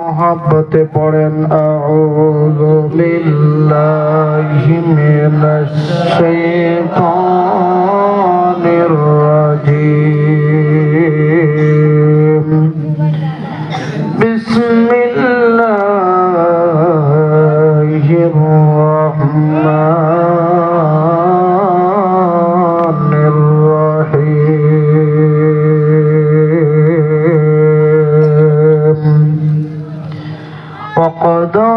মোহাব্বতে পড়েন আউযু বিল্লাহি মিনাশ শাইতানির রাজিম বিসমিল্লাহির রাহমানির রহিম وقضى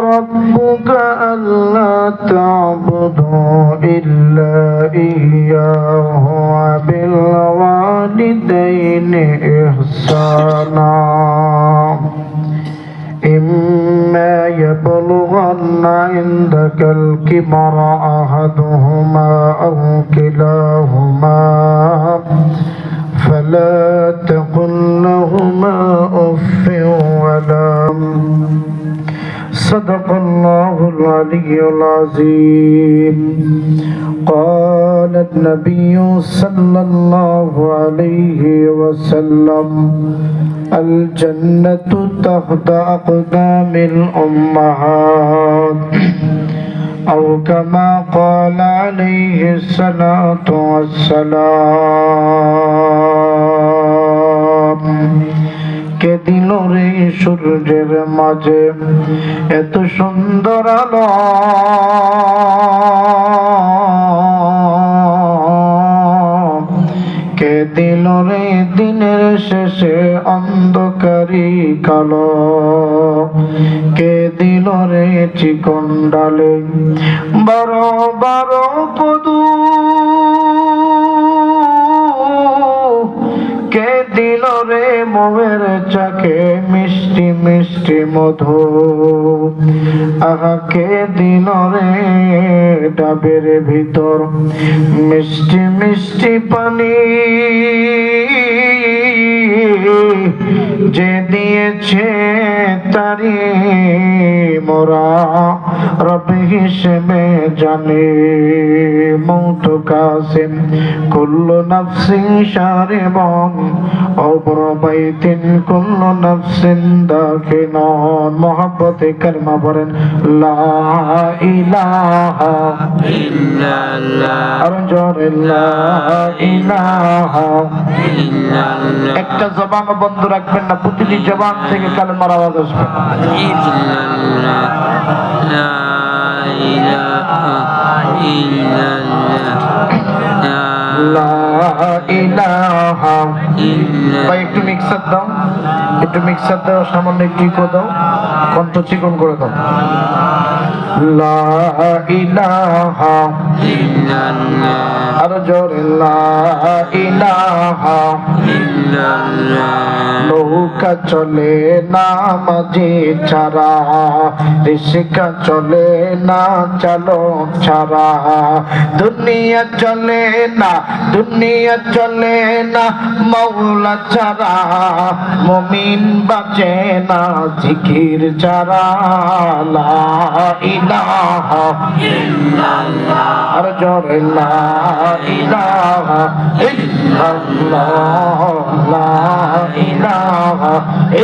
ربك ألا تعبدوا إلا إياه وبالوالدين إحسانا إما يبلغن عندك الكبر أحدهما أو كلاهما فلا تقل لهما أف ولا صدق الله العلي العظيم قال النبي صلى الله عليه وسلم الجنة تحت أقدام الأمهات أو كما قال عليه الصلاة والسلام কে দিল রে সূর্যের মাঝে এত সুন্দর আলো কে দিল রে দিনের শেষে অন্ধকারী কালো কে দিল রে চিকন ডালে বড় বড় কদু কে দিল রে মোহের চাকে মিষ্টি মিষ্টি মধু আহা কে দিল রে ডাবের ভিতর মিষ্টি মিষ্টি পানি যে দিয়েছে তারি মোরা রব হিসেবে জানে মৌত কাসিম কুল্লু নাফসিন শারিবন ওপর বাইতিন কুল্লু নাফসিন দাখিলুন মোহাব্বতে কালিমা পড়েন লা ইলাহা ইল্লাল্লাহ আর জোরে লা ইলাহা ইল্লাল্লাহ একটা জবান বন্ধ রাখবেন না প্রতিটি জবান থেকে কালিমার আওয়াজ আসবে ইল্লাল্লাহ লা ইলাহা ইল্লাল্লাহ লা ইলাহা ইল্লাল্লাহ ভাই একটু মিক্সার দাও সামান্য একটু ইকো দাও কণ্ঠ চিকন করে দাও লা ইলাহা ইল্লাল্লাহ আর জোরে লা ইলাহা ইল্লাল্লাহ নৌকা চলে না মাঝি ছাড়া রিস্কা চলে না চালক ছাড়া দুনিয়া চলে না মওলা ছাড়া মুমিন বাঁচে না জিকির ছাড়া লা ইলাহা ইল্লাল্লাহ আর জোরে লা ইলাহা ইল্লাল্লাহ লা ইলাহা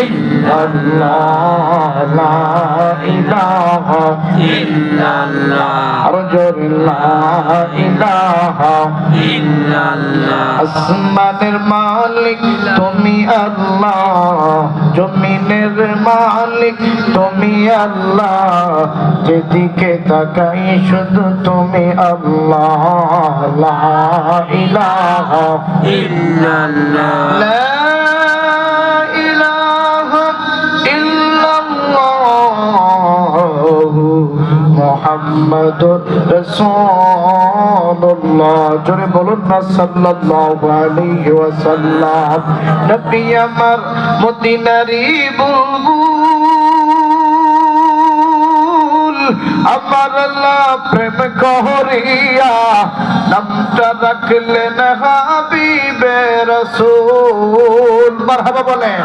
ইল্লাল্লাহ লা ইলাহা ইল্লাল্লাহ আর জোরে লা ইলাহা ইল্লাল্লাহ আসমানের মালিক তুমি আল্লাহ জমিনের মালিক তুমি আল্লাহ যেদিকে তাকাই শুধু তুমি আল্লাহ লা ইলাহা ইল্লাল্লাহ লা ইলাহা ইল্লাল্লাহ মুহাম্মাদুর রাসূলুল্লাহ জোরে বলুন না সাল্লাল্লাহু আলাইহি ওয়াসাল্লাম নবী আমার মদিনারি বুলবুল আমার আল্লাহ প্রেম করিয়া নামটা রাখলেন হাবিবে রাসূল মারহাবা বলেন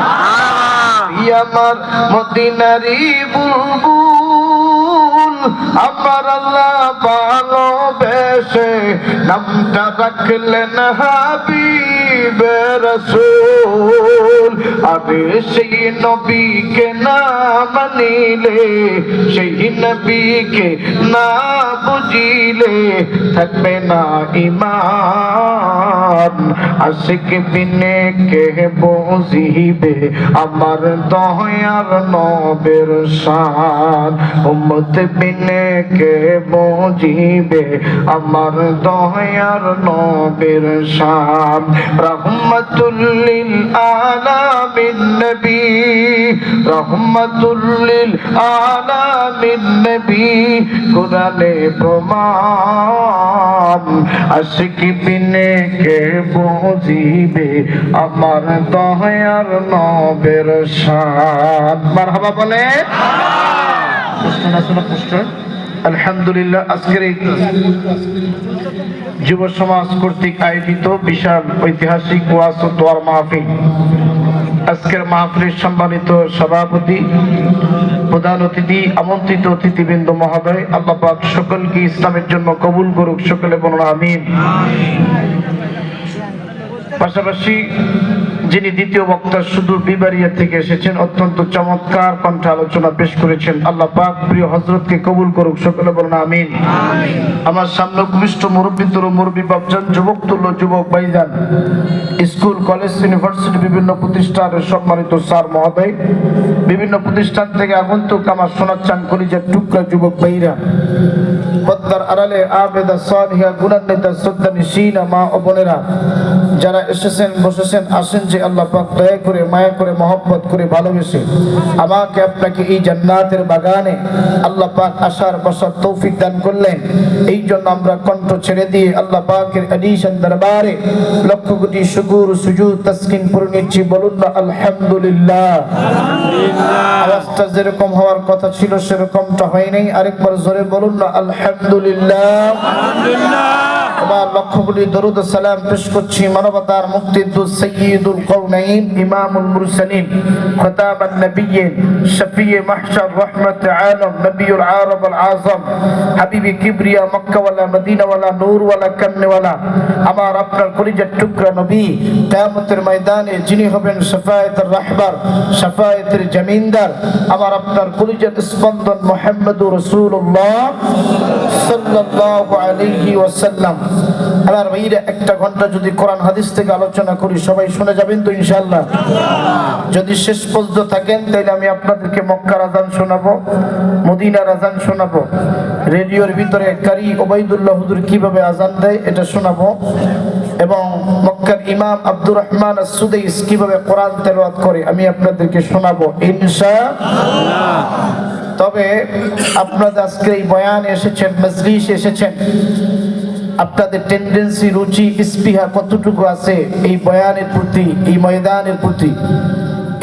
আমার মদিনারি বুলবুল আমার আল্লাহ ভালোবেসে নামটা রাখলেন হাবিবে রাসূল। আমি সেই নবীকে না মানিলে, সেই নবীকে না বুঝিলে থাকবে না ঈমান। আশিক বিনে কে বুঝিবে আমার দয়ার নবের শান, উম্মত বিনে কে বুঝিবে আমার দয়ার নবের শান। রহমাতুল লিল আলামিন নবী, রহমাতুল লিল আলামিন নবী, কোরআনে প্রমাণ। আশিক বিনে কে বুঝিবে আমার দয়ার নবের শান। মারহাবা বলে আলহামদুলিল্লাহ। আজকের এই যুব সমাজ কর্তৃক আয়োজিত বিশাল ঐতিহাসিক ওয়াজ ও দোয়ার মাহফিল, আজকের মাহফিলের সম্মানিত সভাপতি, প্রধান অতিথি, আমন্ত্রিত অতিথিবৃন্দ মহোদয়, আল্লাহ পাক সকলকে ইসলামের জন্য কবুল করুক, সকলে বলুন আমিন। পাশাপাশি যিনি দ্বিতীয় বক্তা সুদূর বিবারিয়া থেকে এসেছেন, অত্যন্ত চমৎকার কণ্ঠে আলোচনা পেশ করেছেন, আল্লাহ পাক প্রিয় হযরতকে কবুল করুক, সকলে বলুন আমিন। আমার সামনে উপবিষ্ট মুরব্বী তরুণ মুরব্বী বাপজান, যুবক তুল্য যুবক ভাইজান, স্কুল কলেজ ইউনিভার্সিটি বিভিন্ন প্রতিষ্ঠানের সম্মানিত স্যার মহোদয়, বিভিন্ন প্রতিষ্ঠান থেকে আগন্তুক আমার সোনার চান কলিজার টুকরা যুবক ভাইরা, পদ্মার আড়ালে আবেদা সালিহা গুণান্বিতা শ্রদ্ধানী সিনা মা ও বোনেরা, যারা এসেছেন বসেছেন, আসেন যে আল্লাহ পাক দয়া করে মায়া করে মহব্বত করে ভালোবেসে আমাকে আপনাকে এই জান্নাতের বাগানে আল্লাহ পাক আসার বসার তৌফিক দান করলেন। এই জন্য আমরা কণ্ঠ ছেড়ে দিয়ে আল্লাহ পাকের আলিশান দরবারে লক্ষ কোটি শুকর সুজুদ তাসকিন পড়ে নিচ্ছি, বলুন না আলহামদুলিল্লাহ। আওয়াজটা যেরকম হওয়ার কথা ছিল সেরকমটা হয় নাই, আরেকবার জোরে বলুন না আলহামদুলিল্লাহ। আবার লক্ষ কোটি দরুদ ও সালাম পেশ করছি মানবতার মুক্তিদূত সাইয়্যিদুল কওনাইন ইমামুল মুরসালিন খতামান নবিয়্যিন শফিয়ে মাহশার রাহমাত আলম নবিয়ুল আরব আল আযম হাবিবে কিবরিয়া মক্কা ওয়ালা মদিনা ওয়ালা নূর ওয়ালা কান্নে ওয়ালা, আমার আপনার কলিজার টুকরা নবী, কিয়ামতের ময়দানে যিনি হবেন শাফায়াতুর রাহবার, শাফায়াতের জমিনদার, আমার আপনার কলিজার স্পন্দন মুহাম্মদুর রাসূলুল্লাহ সাল্লাল্লাহু আলাইহি ওয়াসাল্লাম। আমার ভাইরা, একটা ঘন্টা যদি কোরআন হাদিস থেকে আলোচনা করি সবাই শুনে যাবেন তো ইনশাআল্লাহ? যদি শেষ পর্যন্ত থাকেন তাহলে আমি আপনাদেরকে মক্কার আযান শোনাবো, মদিনার আযান শোনাবো, রেডিওর ভিতরে কারি ওবাইদুল্লাহ হুজুর কিভাবে আযান দেয় এটা শোনাবো, এবং মক্কার ইমাম আব্দুর রহমান আস-সুদাইস কিভাবে কোরআন তেলাওয়াত করে আমি আপনাদেরকে শোনাবো ইনশাআল্লাহ। তবে আপনাদের আজকে এই বয়ান এসেছেন, মজলিস এসেছেন, আপনাদের টেন্ডেন্সি, রুচি, স্পৃহা কতটুকু আছে এই বয়ানের প্রতি, এই ময়দানের প্রতি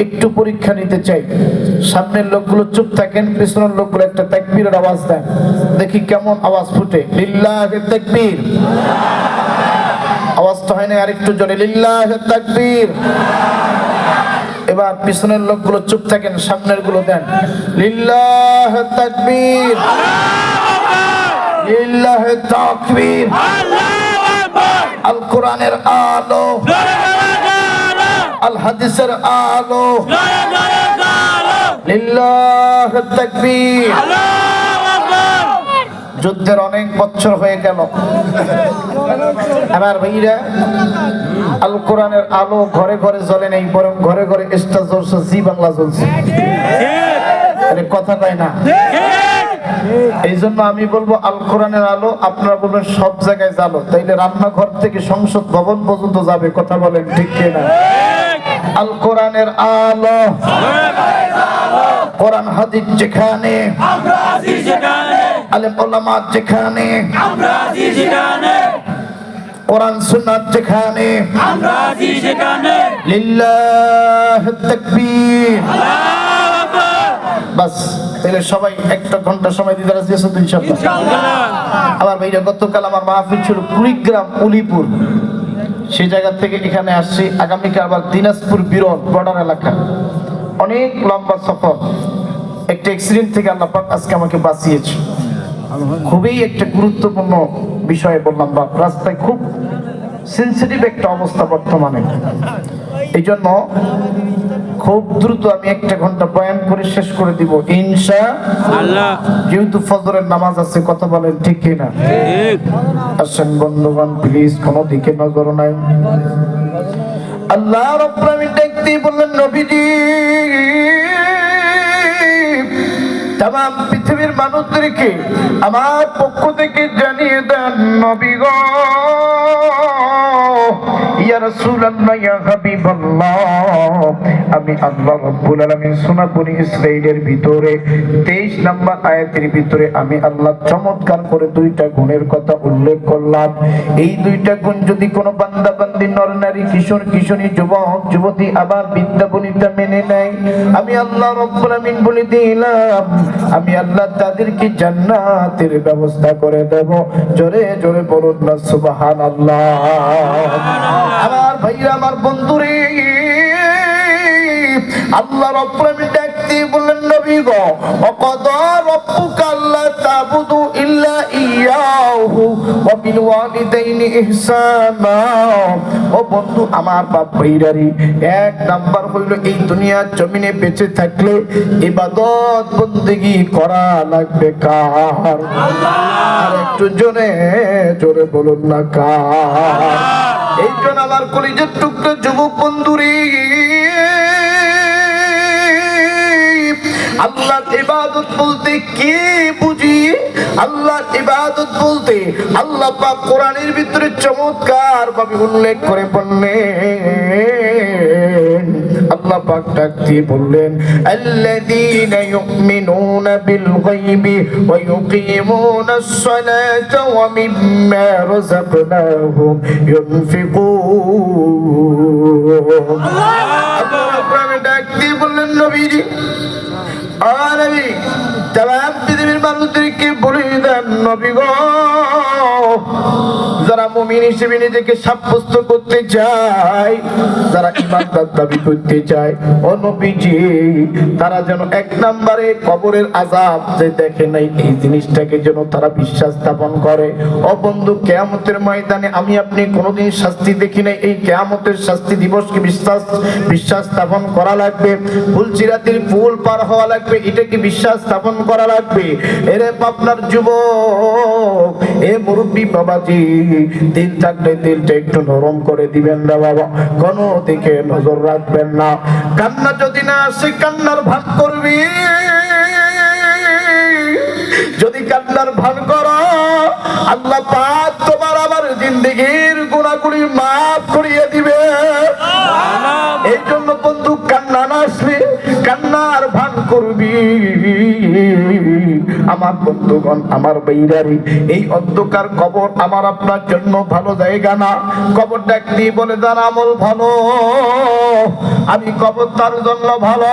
একটু পরীক্ষা নিতে চাই। সামনের লোকগুলো চুপ থাকেন, পিছনের লোকগুলো একটা তাকবীরের আওয়াজ দেন, দেখি কেমন আওয়াজ ফুটে। লিল্লাহি তাকবীর। আওয়াজ তো হয় না, আরেকটু জোরে লিল্লাহি তাকবীর। এবার পিছনের লোকগুলো চুপ থাকেন, সামনের গুলো দেন লিল্লাহি তাকবীর, লিল্লাহি তাকবীর। আল কোরআনের আলো, আল হাদিসের আলো, লিল্লাহি তাকবীর। যুদ্ধের অনেক বছর হয়ে গেল, আমার ভাইরা, আল কোরআনের আলো ঘরে ঘরে জ্বলে নেই, বরং ঘরে ঘরে স্টার জ্বলছে, জি বাংলা জ্বলছে। কথা তাই না? এই জন্য আমি বলবো আল কোরআনের আলো, আপনারা বলবেন সব জায়গায় জ্বালো, তাইলে রান্নাঘর থেকে সংসদ ভবন পর্যন্ত যাবে। কথা বলেন ঠিক কিনা? আল কোরআনের আলো, কোরআন হাদিস যেখানে, আলেম ওলামা যেখানে, কোরআন সুন্নাত যেখানে, লিল্লাহি তাকবীর। বাস, তাহলে সবাই একটা ঘন্টা সময় দিতে রাজি আছেন তো ইনশাআল্লাহ? আমার ভাইরা, গতকাল আমার মাহফিল ছিল কুড়িগ্রাম উলিপুর, সেই জায়গা থেকে এখানে আসছি। আগামীকাল আবার দিনাজপুর বিরল বর্ডার এলাকা, অনেক লম্বা সফর। একটা অ্যাক্সিডেন্ট থেকে আল্লাহ পাক আজকে আমাকে বাঁচিয়েছে। খুবই একটা গুরুত্বপূর্ণ বিষয়ে বললাম, বা রাস্তায় খুব সেন্সিটিভ একটা অবস্থা বর্তমানে। এই জন্য খুব দ্রুত আমি 1 ঘন্টা বয়ান করে শেষ করে দিব ইনশাআল্লাহ। যেহেতু ফজরের নামাজ আছে, কথা বলেন ঠিক কিনা? ঠিক। আসেন বন্ধুগণ, প্লিজ কোনো দিকে নজর নাই। আল্লাহ রাব্বুল আলামিন দেখতে বললেন, নবীজি তাম পৃথিবীর মানুষদেরকে আমার পক্ষ থেকে জানিয়ে দেন, নবী গো, ইয়া রাসূলুল্লাহ, ইয়া হাবিবাল্লাহ, আমি আল্লাহ রাব্বুল আলামিন সূরা বনী ইসরাঈলের ভিতরে 23 নম্বর আয়াতের ভিতরে আমি আল্লাহ চমৎকার করে 2টা গুণের কথা উল্লেখ করলাম। এই 2টা গুণ যদি কোনো বান্দা বান্দি, নর নারী, কিশোর কিশোরী, যুবক যুবতী, আবার বিদ্যা বনিতা মেনে নেয়, আমি আল্লাহ রাব্বুল আলামিন বলে দিলাম, আমি আল্লাহ তাদেরকে জান্নাতের ব্যবস্থা করে দেব। জোরে জোরে বলুন না সুবহানাল্লাহ। আমার ভাইরা, আমার বন্ধুরে, আল্লাহ রাব্বুল আলামিন দেখতে বললেন, নবী গো, ওয়াকাদা রাব্বুকা আল্লা তা'বুদু ইল্লা ইয়াহু ওয়া বিল ওয়ালিদাইনি ইহসানা। ও বন্ধু আমার, বাপ ভাইরারি, 1 নাম্বার হইল এই দুনিয়ার জমিনে বেঁচে থাকলে ইবাদত বন্দেগী করা লাগবে কার? আর একটু জোরে জোরে বলুন না কার? এই জন্য আমার কলিজার টুকরো যুবক বন্ধুরে, আল্লাহর ইবাদত বলতে কি বুঝি? আল্লাহর ইবাদত বলতে আল্লাহ পাক কোরআনের ভিতরে চমৎকার ভাবে উল্লেখ করে বললেন, আল্লাহ পাক ডাক দিয়ে বললেন, আল্লাযীনা ইউমিনুনা বিল গায়বি ওয়া ইউকিমুনাস সালাতা ওয়া মিম্মা রাযাকনাহুম ইউনফিকুন। আল্লাহ ডাক দিয়ে বললেন, নবীজি, নবী, তাম পৃথিবীর মানুষদেরকে বলে দেন, নবী গো, যারা মুমিন হিসেবে নিজেকে সাব্যস্ত করতে চায়, যারা ইমানদার দাবি করতে চায়, ও নবীজি, তারা যেন 1 নম্বরে কবরের আযাব যে দেখে নাই, এই জিনিসটাকে যেন তারা বিশ্বাস স্থাপন করে। ও বন্ধু, কিয়ামতের ময়দানে আমি আপনি কোনোদিন শাস্তি দেখি নাই, এই কিয়ামতের শাস্তি দিবসকে বিশ্বাস স্থাপন করা লাগবে। ফুলচিরাতির ফুল পার হওয়া লাগবে, এটাকে বিশ্বাস স্থাপন করা লাগবে। এরে আপনার যুবক, এ মুরব্বী বাবাজি, দিল থাকলে দিলটা একটু নরম করে দিবেন না বাবা, কোনো দিকে নজর রাখবেন না। কান্না যদি না আসে, কান্নার ভান করবি। যদি কান্নার ভান করো, আল্লাহ পাক তোমার আমার জিন্দেগির গুনাহগুলি মাফ করিয়ে দিবে। এই জন্য বন্ধু, কান্না না আসলে কান্নার ভান করবি। আমার বন্ধুগণ, আমার ভাইরারি, এই অন্ধকার কবর আমার আপনার জন্য ভালো জায়গা না। কবর ডাক দিয়ে বলে, যার আমল ভালো আমি কবর তার জন্য ভালো,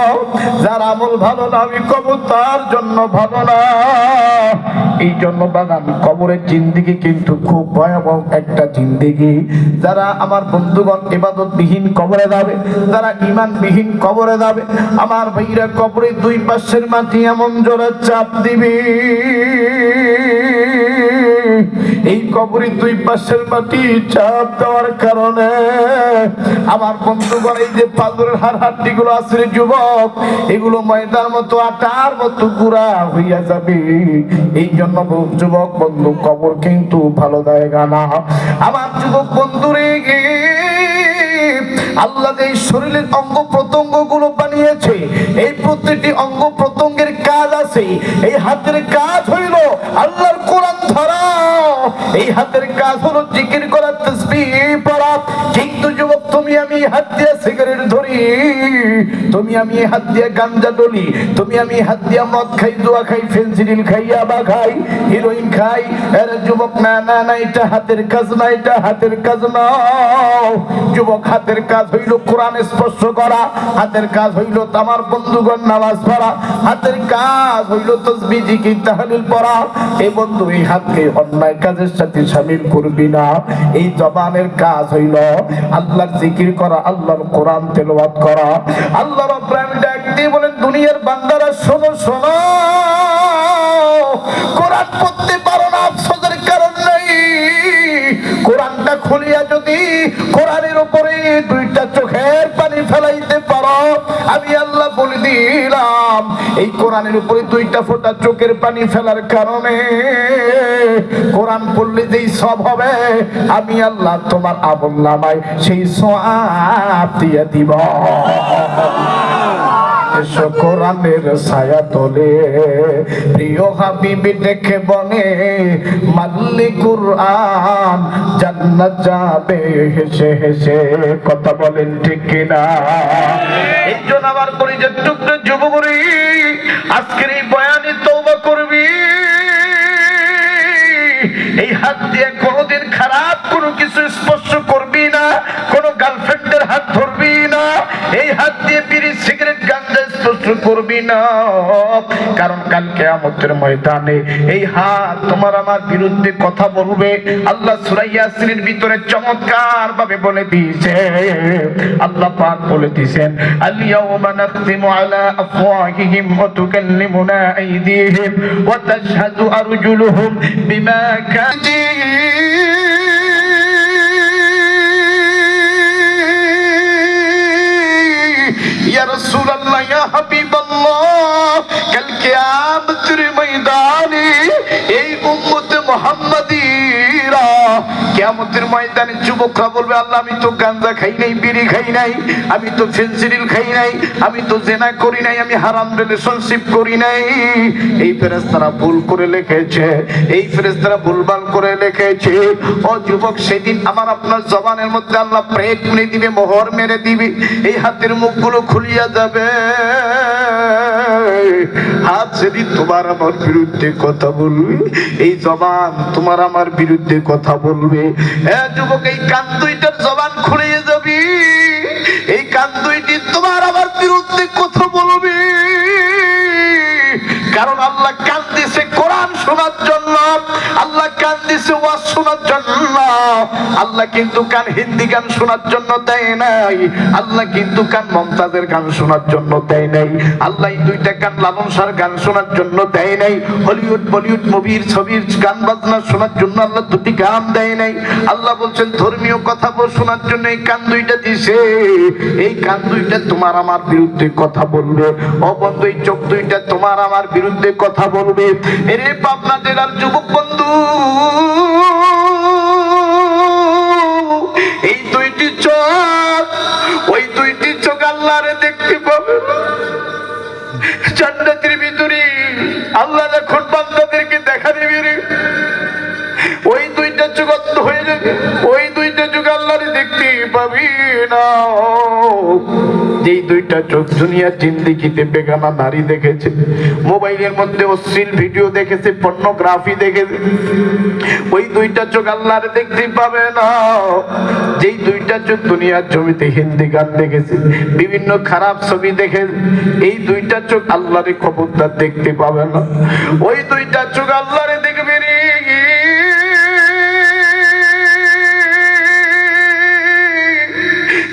যার আমল ভালো না আমি কবর তার জন্য ভালো না। এই জন্য বাগান, কবরের জিন্দেগি কিন্তু খুব ভয়াবহ একটা জিন্দেগি। যারা আমার বন্ধুগণ ইবাদতবিহীন কবরে যাবে, যারা ঈমানবিহীন কবরে যাবে, আমার ভাইরা, কবরে 2 পাশের মাটি এমন জোরে চাপ দিবে, এই কবরে 2 পাশের মাটি চাপ দেওয়ার কারণে আমার বন্ধুগণ, এই যে পাথরের হাড় গুলো আছে যুবক, এগুলো ময়দার মতো, আটার মতো গুঁড়া হইয়া যাবে। এই জন্য যুবক বন্ধু, কবর কিন্তু ভালো জায়গা না। আমার যুবক বন্ধুরে, আল্লাহ যে শরীরের অঙ্গ প্রত্যঙ্গ গুলো বানিয়েছে, এই প্রতিটি অঙ্গ প্রত্যঙ্গের কাজ আছে। এই হাতের কাজ হইল আল্লাহর কোরআন ধরা, এই হাতের কাজ হলো জিকির করা, তাসবিহ পড়া। কিন্তু যুবক, তুমি আমি হাত দিয়ে সিগারেট ধরি, তুমি আমি হাত দিয়ে গাঞ্জা ডলি, তুমি আমি হাত দিয়ে মদ খাই, জুয়া খাই, ফেন্সিডিল খাই, ইয়াবা খাই, হিরোইন খাই। আরে যুবক, না না না, এটা হাতের কাজ না, এটা হাতের কাজ না। যুবক, হাতের কাজ হইল কোরআন স্পর্শ করা, হাতের কাজ হইল আমার বন্ধুগণ নামাজ পড়া, হাতের কাজ হইল তাসবিহ জিকির তাহলিল পড়া। এই বন্ধু, এই হাতকে অন্যায় কাজের সাথে শামিল করবি না। এই জবানের কাজ হইল আল্লাহর জিকির করা, আল্লাহর কোরআন তেলাওয়াত করা। আল্লাহ রাব্বুল আলামিন ডাক দিয়ে বলেন, দুনিয়ার বান্দারা শোনো শোনো, কোরআন পড়তে পারো না, আফসোসের কারণ নেই। কোরআনটা খুলিয়া যদি কোরআনের উপরে 2টা চোখের পানি ফেলাইতে পারো, আমি কোরআনের উপরে দুইটা ফোঁটা চোখের পানি ফেলার কারণে কোরআন পড়লে যেই সব হবে আমি আল্লাহ তোমার আমলনামায় সেই সওয়াব দিয়ে দিব। এসো কোরআনের ছায়া তলে প্রিয় হাবিবি দেখে বনে মাল্লি কুরআন জান্নাত যাবে হেসে হেসে। কথা বলেন ঠিক কিনা? এই জন্য আমার কলিজার টুকরো যুবকরি আজকের এই বয়ানে তওবা করবি। এই হাত দিয়ে কোনোদিন খারাপ কোনো কিছু স্পর্শ করবি না, কোনো গার্লফ্রেন্ডের হাত ধরবি না, এই হাত দিয়ে বিড়ি সিগারেট গাঞ্জা স্পর্শ করবি না, কারণ কাল কিয়ামতের ময়দানে এই হাত তোমার আমার বিরুদ্ধে কথা বলবে। আল্লাহ সূরা ইয়াসিনের ভিতরে চমৎকার ভাবে বলে দিয়েছে, আল্লাহ পাক বলে দিয়েছেন আল ইয়াউমা নাখতিমু আলা আফওয়াহিহিম ওয়া তুকাল্লিমুনা আইদিহিম ওয়া তাশহাদু আরজুলুহুম বিমা কানু ইয়া রাসূলুল্লাহ ইয়া হাবিবাল্লাহ কাল কিয়ামতের ময়দানে এই উম্মতে মুহাম্মাদীরা কিয়ামতের ময়দানে যুবকরা বলবে আল্লাহ আমি তো গাঁজা খাই নাই, বিড়ি খাই নাই, আমি তো ফেন্সিডিল খাই নাই, আমি তো জেনা করি নাই, আমি হারাম রিলেশনশিপ করি নাই। এই ফেরেশতারা ভুল করে লিখেছে, এই ফেরেশতারা ভুলভাল করে লিখেছে। ও যুবক সেদিন আমার আপনার জবানের মধ্যে আল্লাহ ব্রেক মেরে দিবে, মোহর মেরে দিবে, এই হাতের মুখগুলো খুলিয়া যাবে। হাত সেদিন তোমার আমার বিরুদ্ধে কথা বলবে, এই জবান তোমার আমার বিরুদ্ধে কথা বলবে। যুবক এই কান দুইটার জবান খুলিয়ে যাবি, এই কান দুইটি তোমার আমার বিরুদ্ধে কথা বলবে। কারণ আল্লাহ কান দিছে কোরআন শোনার জন্য, আল্লাহ কান দিছে ওয়াজ শোনার জন্য। আল্লাহ কিন্তু কান হিন্দি গান শোনার জন্য দেয় নাই, আল্লাহ কিন্তু কান মমতাজের গান শোনার জন্য দেয় নাই, আল্লাহ এই দুইটা কান লালন শাহর গান শোনার জন্য দেয় নাই, হলিউড বলিউড মুভির ছবির গান বাজনা শোনার জন্য আল্লাহ দুটি গান দেয় নাই। আল্লাহ বলছেন ধর্মীয় কথা শোনার জন্য এই কান দুইটা দিছে, এই কান দুইটা তোমার আমার বিরুদ্ধে কথা বলবে। ও বন্ধু এই চোখ দুইটা তোমার আমার বিরুদ্ধে কথা বলবে। এরে পাবনা জেলার যুবক বন্ধু, এই দুইটি চোখ, ওই দুইটি চোখ আল্লাহরে দেখতে পাবে জান্নাতের ভিতরে। আল্লাহ যখন বান্দাদেরকে দেখা দিবে রে, ওই দুইটা চোখ অন্ধ হয়ে যাবে, ওই দুইটা চোখ আল্লাহরে দেখতে পাবি না। যেই দুইটা চোখ দুনিয়া জিন্দেগিতে বেগানা নারী দেখেছে, মোবাইলের মধ্যে অশ্লীল ভিডিও দেখেছে, পর্নোগ্রাফি দেখেছে, ওই দুইটা চোখ আল্লাহরে দেখতে পাবে না। যেই দুইটা চোখ দুনিয়ার জমিতে হিন্দি গান দেখেছে, বিভিন্ন খারাপ ছবি দেখেছে, এই দুইটা চোখ আল্লাহরে খবরদার দেখতে পাবে না। ওই দুইটা চোখ আল্লাহরে দেখবে রে।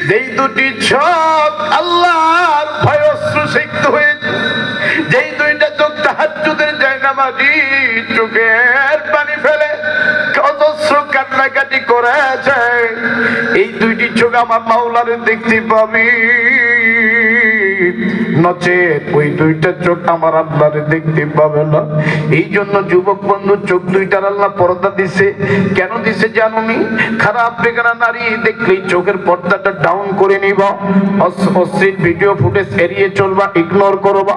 যেই দুটি চোখ আল্লাহর ভয় অশ্রুসিক্ত হয়েছে, যেই দুইটা চোখ তাহাজ্জুদের জায়নামাজি চোখের পানি ফেলে অজস্র কান্নাকাটি করেছে, এই দুইটি চোখ আমার মাওলারে দেখতে পাবি। নচেত ওই দুইটা চোখ আমার আল্লাহরে দেখতে পাবে না। এই জন্য যুবক বন্ধু চোখ দুইটার আল্লাহ পর্দা দিছে। কেন দিছে জানুনি? খারাপ বেগানা নারী দেখলেই চোখের পর্দাটা ডাউন করে নিবা, অশ্লীল ভিডিও ফুটেজ এড়িয়ে চলবা, ইগনোর করবা।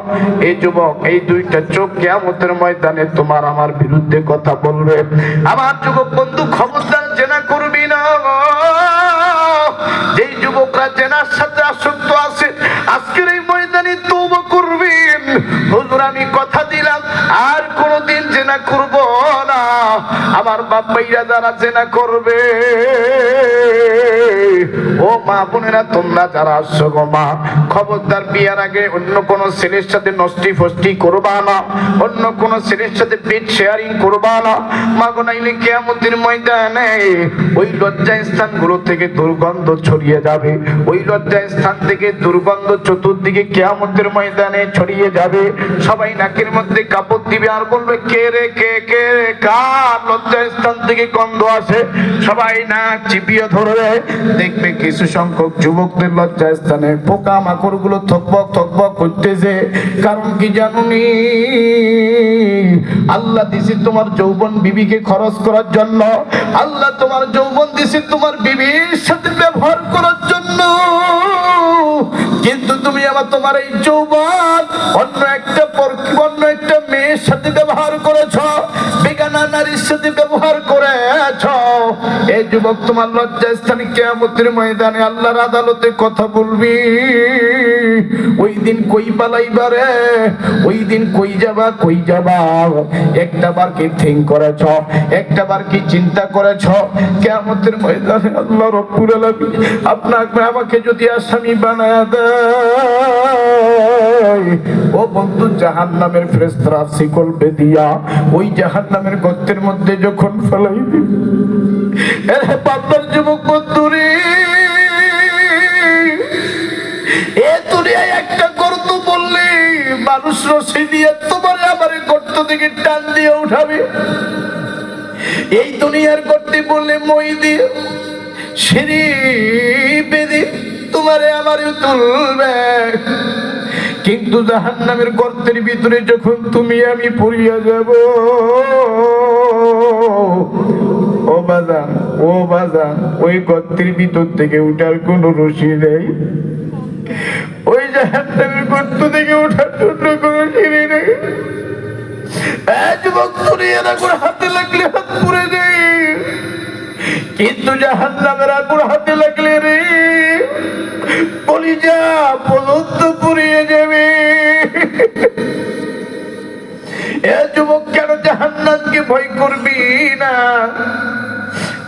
এই যুবক এই দুইটা চোখ কিয়ামতের ময়দানে তোমার আমার বিরুদ্ধে কথা বলবে। আমার যুবক বন্ধু খবরদার জেনা করবি না। যেই যুবকরা জেনার সাথে আসক্ত আছে আজকের এই ময়দানে তওবা করবেন। হুজুর আমি কথা দিলাম আর কোনোদিন জেনা করব না। আমার বাপ ভাইরা যারা জেনা করবে, ও মা বোনেরা তোমরা যারা আসছো গো মা, খবরদার বিয়ার আগে অন্য কোন ছেলের সাথে নষ্টি ফষ্টি করবা না, অন্য কোন ছেলের সাথে পেট শেয়ারিং করবা না। মা গো নাইলে কিয়ামতের ময়দানে ওই লজ্জা স্থানগুলো থেকে দুর্গন্ধ ছড়িয়ে যাবে, ওই লজ্জা স্থান থেকে দুর্গন্ধ চতুর্দিকে কিয়ামতের ময়দানে ছড়িয়ে যাবে। সবাই নাকের মধ্যে কাপড় দিবে আর বলবে কে রে কে কে কার লজ্জা স্থান থেকে গন্ধ আসে। সবাই নাক চিপিয়ে ধরবে, দেখবে কিছু সংখ্যক যুবকদের লজ্জাস্থানে পোকামাকড় গুলো থকবক থকবক করতেছে। কারণ কি জানুনি? আল্লাহ দিছে তোমার যৌবন বিবিকে খরচ করার জন্য। আল্লাহ তোমার যৌবন দিছে তোমার বিবির সাথে ব্যবহার করার জন্য। কিন্তু তুমি আবার তোমার এই যৌবন অন্য একটা মেয়ের সাথে ব্যবহার করেছ, বেগানা নারীর সাথে ব্যবহার করেছ। এই যুবক তোমার লজ্জাস্থানে কিয়ামতের ময়দানে আল্লাহর আদালতে কথা বলবি। ওই দিন কই পালাইবারে, ওই দিন কই যাবা একটা বার কি থিঙ্ক করেছ, একটা বার কি চিন্তা করেছ? কিয়ামতের ময়দানে আল্লাহ রব্বুল আলামিন আপনাকে আমাকে যদি আসামি বানায়া দেয়, ও বন্ধু, জাহান্নামের ফেরেশতারা শিকল বেঁধিয়া ওই জাহান্নামের গর্তের মধ্যে যখন ফেলাই দিবে, এরে পাপের যুবক বন্ধুরে, এ দুনিয়ায় একটা গর্ত বললে মানুষ রশি দিয়ে তোমার আমার গর্ত থেকে টান দিয়ে উঠাবে। এই দুনিয়ার গর্তে বললে মই দিয়ে সিঁড়ি বেঁধে তোমারে আমারে তুলবে। কিন্তু জাহান্নামের গর্তের ভিতরে যখন তুমি আমি পড়িয়া যাব, ও বাজান, ওই গর্তের ভিতর থেকে উঠার কোনো রশি নেই। ওই জাহান্নামের গর্ত থেকে উঠার জন্য কোনো সিঁড়ি নেই। যুবক দুনিয়ার আগুন হাতে লাগলে হাত পুড়ে যায়, কিন্তু জাহান্নামের আগুন হাতে লাগলে রে কলিজা পর্যন্ত পুড়িয়ে যাবে। এ যুবক, কেন জাহান্নামকে ভয় করবি না?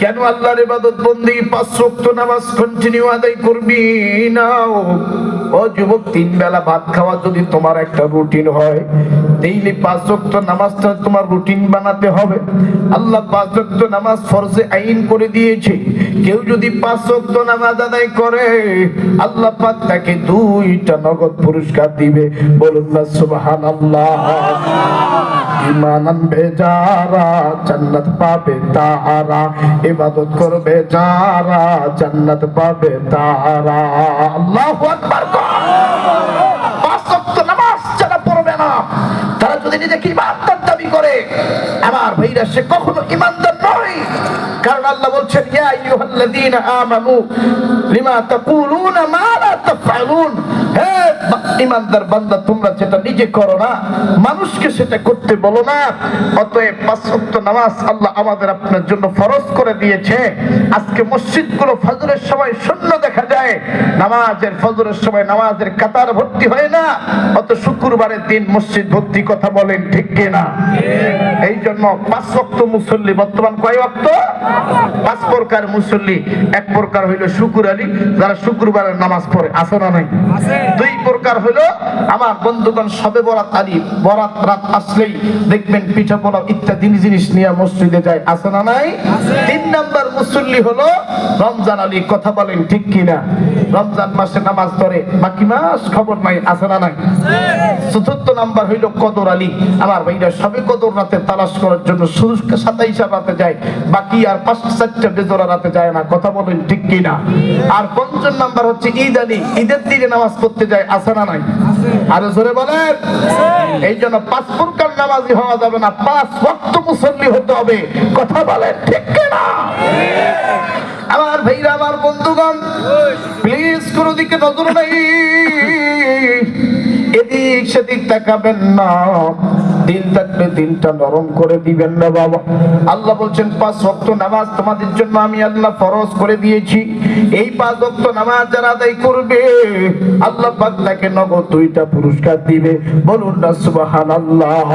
কেন আল্লাহর ইবাদত বন্দেগী 5 ওয়াক্ত নামাজ কন্টিনিউ আদায় করবি না? ও যুবক, 3 বেলা ভাত খাওয়া যদি তোমার একটা রুটিন হয়, ডেইলি 5 ওয়াক্ত নামাজটা তোমার রুটিন বানাতে হবে। আল্লাহ 5 ওয়াক্ত নামাজ ফরজে আইন করে দিয়েছে। কেউ যদি 5 ওয়াক্ত নামাজ আদায় করে, আল্লাহ পাক তাকে 2টা নগদ পুরস্কার দিবে। বলুন না সুবহানাল্লাহ। ইমানান বেজারা জান্নাত পাবে তারা, ইবাদত করবে যারা জান্নাত পাবে তারা। আল্লাহু আকবার। 5 ওয়াক্ত নামাজ যারা পড়বে না, তারা যদি নিজেকে ইমানদার দাবি করে, আমার ভাইরা, সে কখনো ইমানদার নয়। কারণ আল্লাহ বলছেন, ইয়া আইয়ুহাল্লাযীনা আমানু লিমা তাকুলুনা মা লা তাফআলুন। হে ইমানদার বান্দা, তোমরা যেটা নিজে করো না, মানুষকে সেটা করতে বলো না। অতএব 5 ওয়াক্ত নামাজ আল্লাহ আমাদের আপনার জন্য ফরজ করে দিয়েছে। আজকে মসজিদগুলো ফজরের সময় শূন্য দেখা যায়, ফজরের সময় নামাজের কাতার ভর্তি হয় না। অত শুক্রবারের দিন মসজিদ ভর্তি, কথা বলেন ঠিক কিনা? এই জন্য 5 ওয়াক্ত মুসল্লি বর্তমান কয় ওয়াক্ত? 5 প্রকার মুসল্লি। এক প্রকার হইল শুকুর আলী, যারা শুক্রবারের নামাজ পড়ে, আছে না নাই? 2 প্রকার হইল আমার বন্ধুগণ সবে বরাত আলী, বরাত রাত আসলেই দেখবেন পিঠা পোলাও ইত্যাদি জিনিস নিয়ে মসজিদে যায়, আছে না নাই? 3 নাম্বার মুসল্লি হলো রমজান আলী, কথা বলেন ঠিক কিনা? রমজান মাসে নামাজ পড়ে, বাকি মাস খবর নাই, আছে না নাই? 4 নাম্বার হইল কদর আলী। আমার ভাইরা সবে কদর রাতে তালাশ করার জন্য 27 রাতে যায়, বাকি আর 5-4টা বেজোড়া রাতে যায় না, কথা বলেন ঠিক কিনা? আর 5 নাম্বার হচ্ছে ঈদ আলী, ঈদের দিনে নামাজ পড়তে যায়, আছে না নাই? আরো জোরে বলেন। এই জন্য 5 প্রকার নামাজি হওয়া যাবে না, 5 ওয়াক্ত মুসল্লি হতে হবে, কথা বলেন ঠিক কিনা? আমার ভাইরা, আমার বন্ধুগণ, প্লিজ কোনো দিকে নজর নাই, এদিক সেদিক তাকাবেন না। দিল থাকলে দিলটা নরম করে দিবেন না বাবা। আল্লাহ বলছেন 5 ওয়াক্ত নামাজ তোমাদের জন্য আমি আল্লাহ ফরজ করে দিয়েছি। এই 5 ওয়াক্ত নামাজ যারা আদায় করবে, আল্লাহ পাক তাকে নগদ 2টা পুরস্কার দিবে। বলুন না সুবহানাল্লাহ।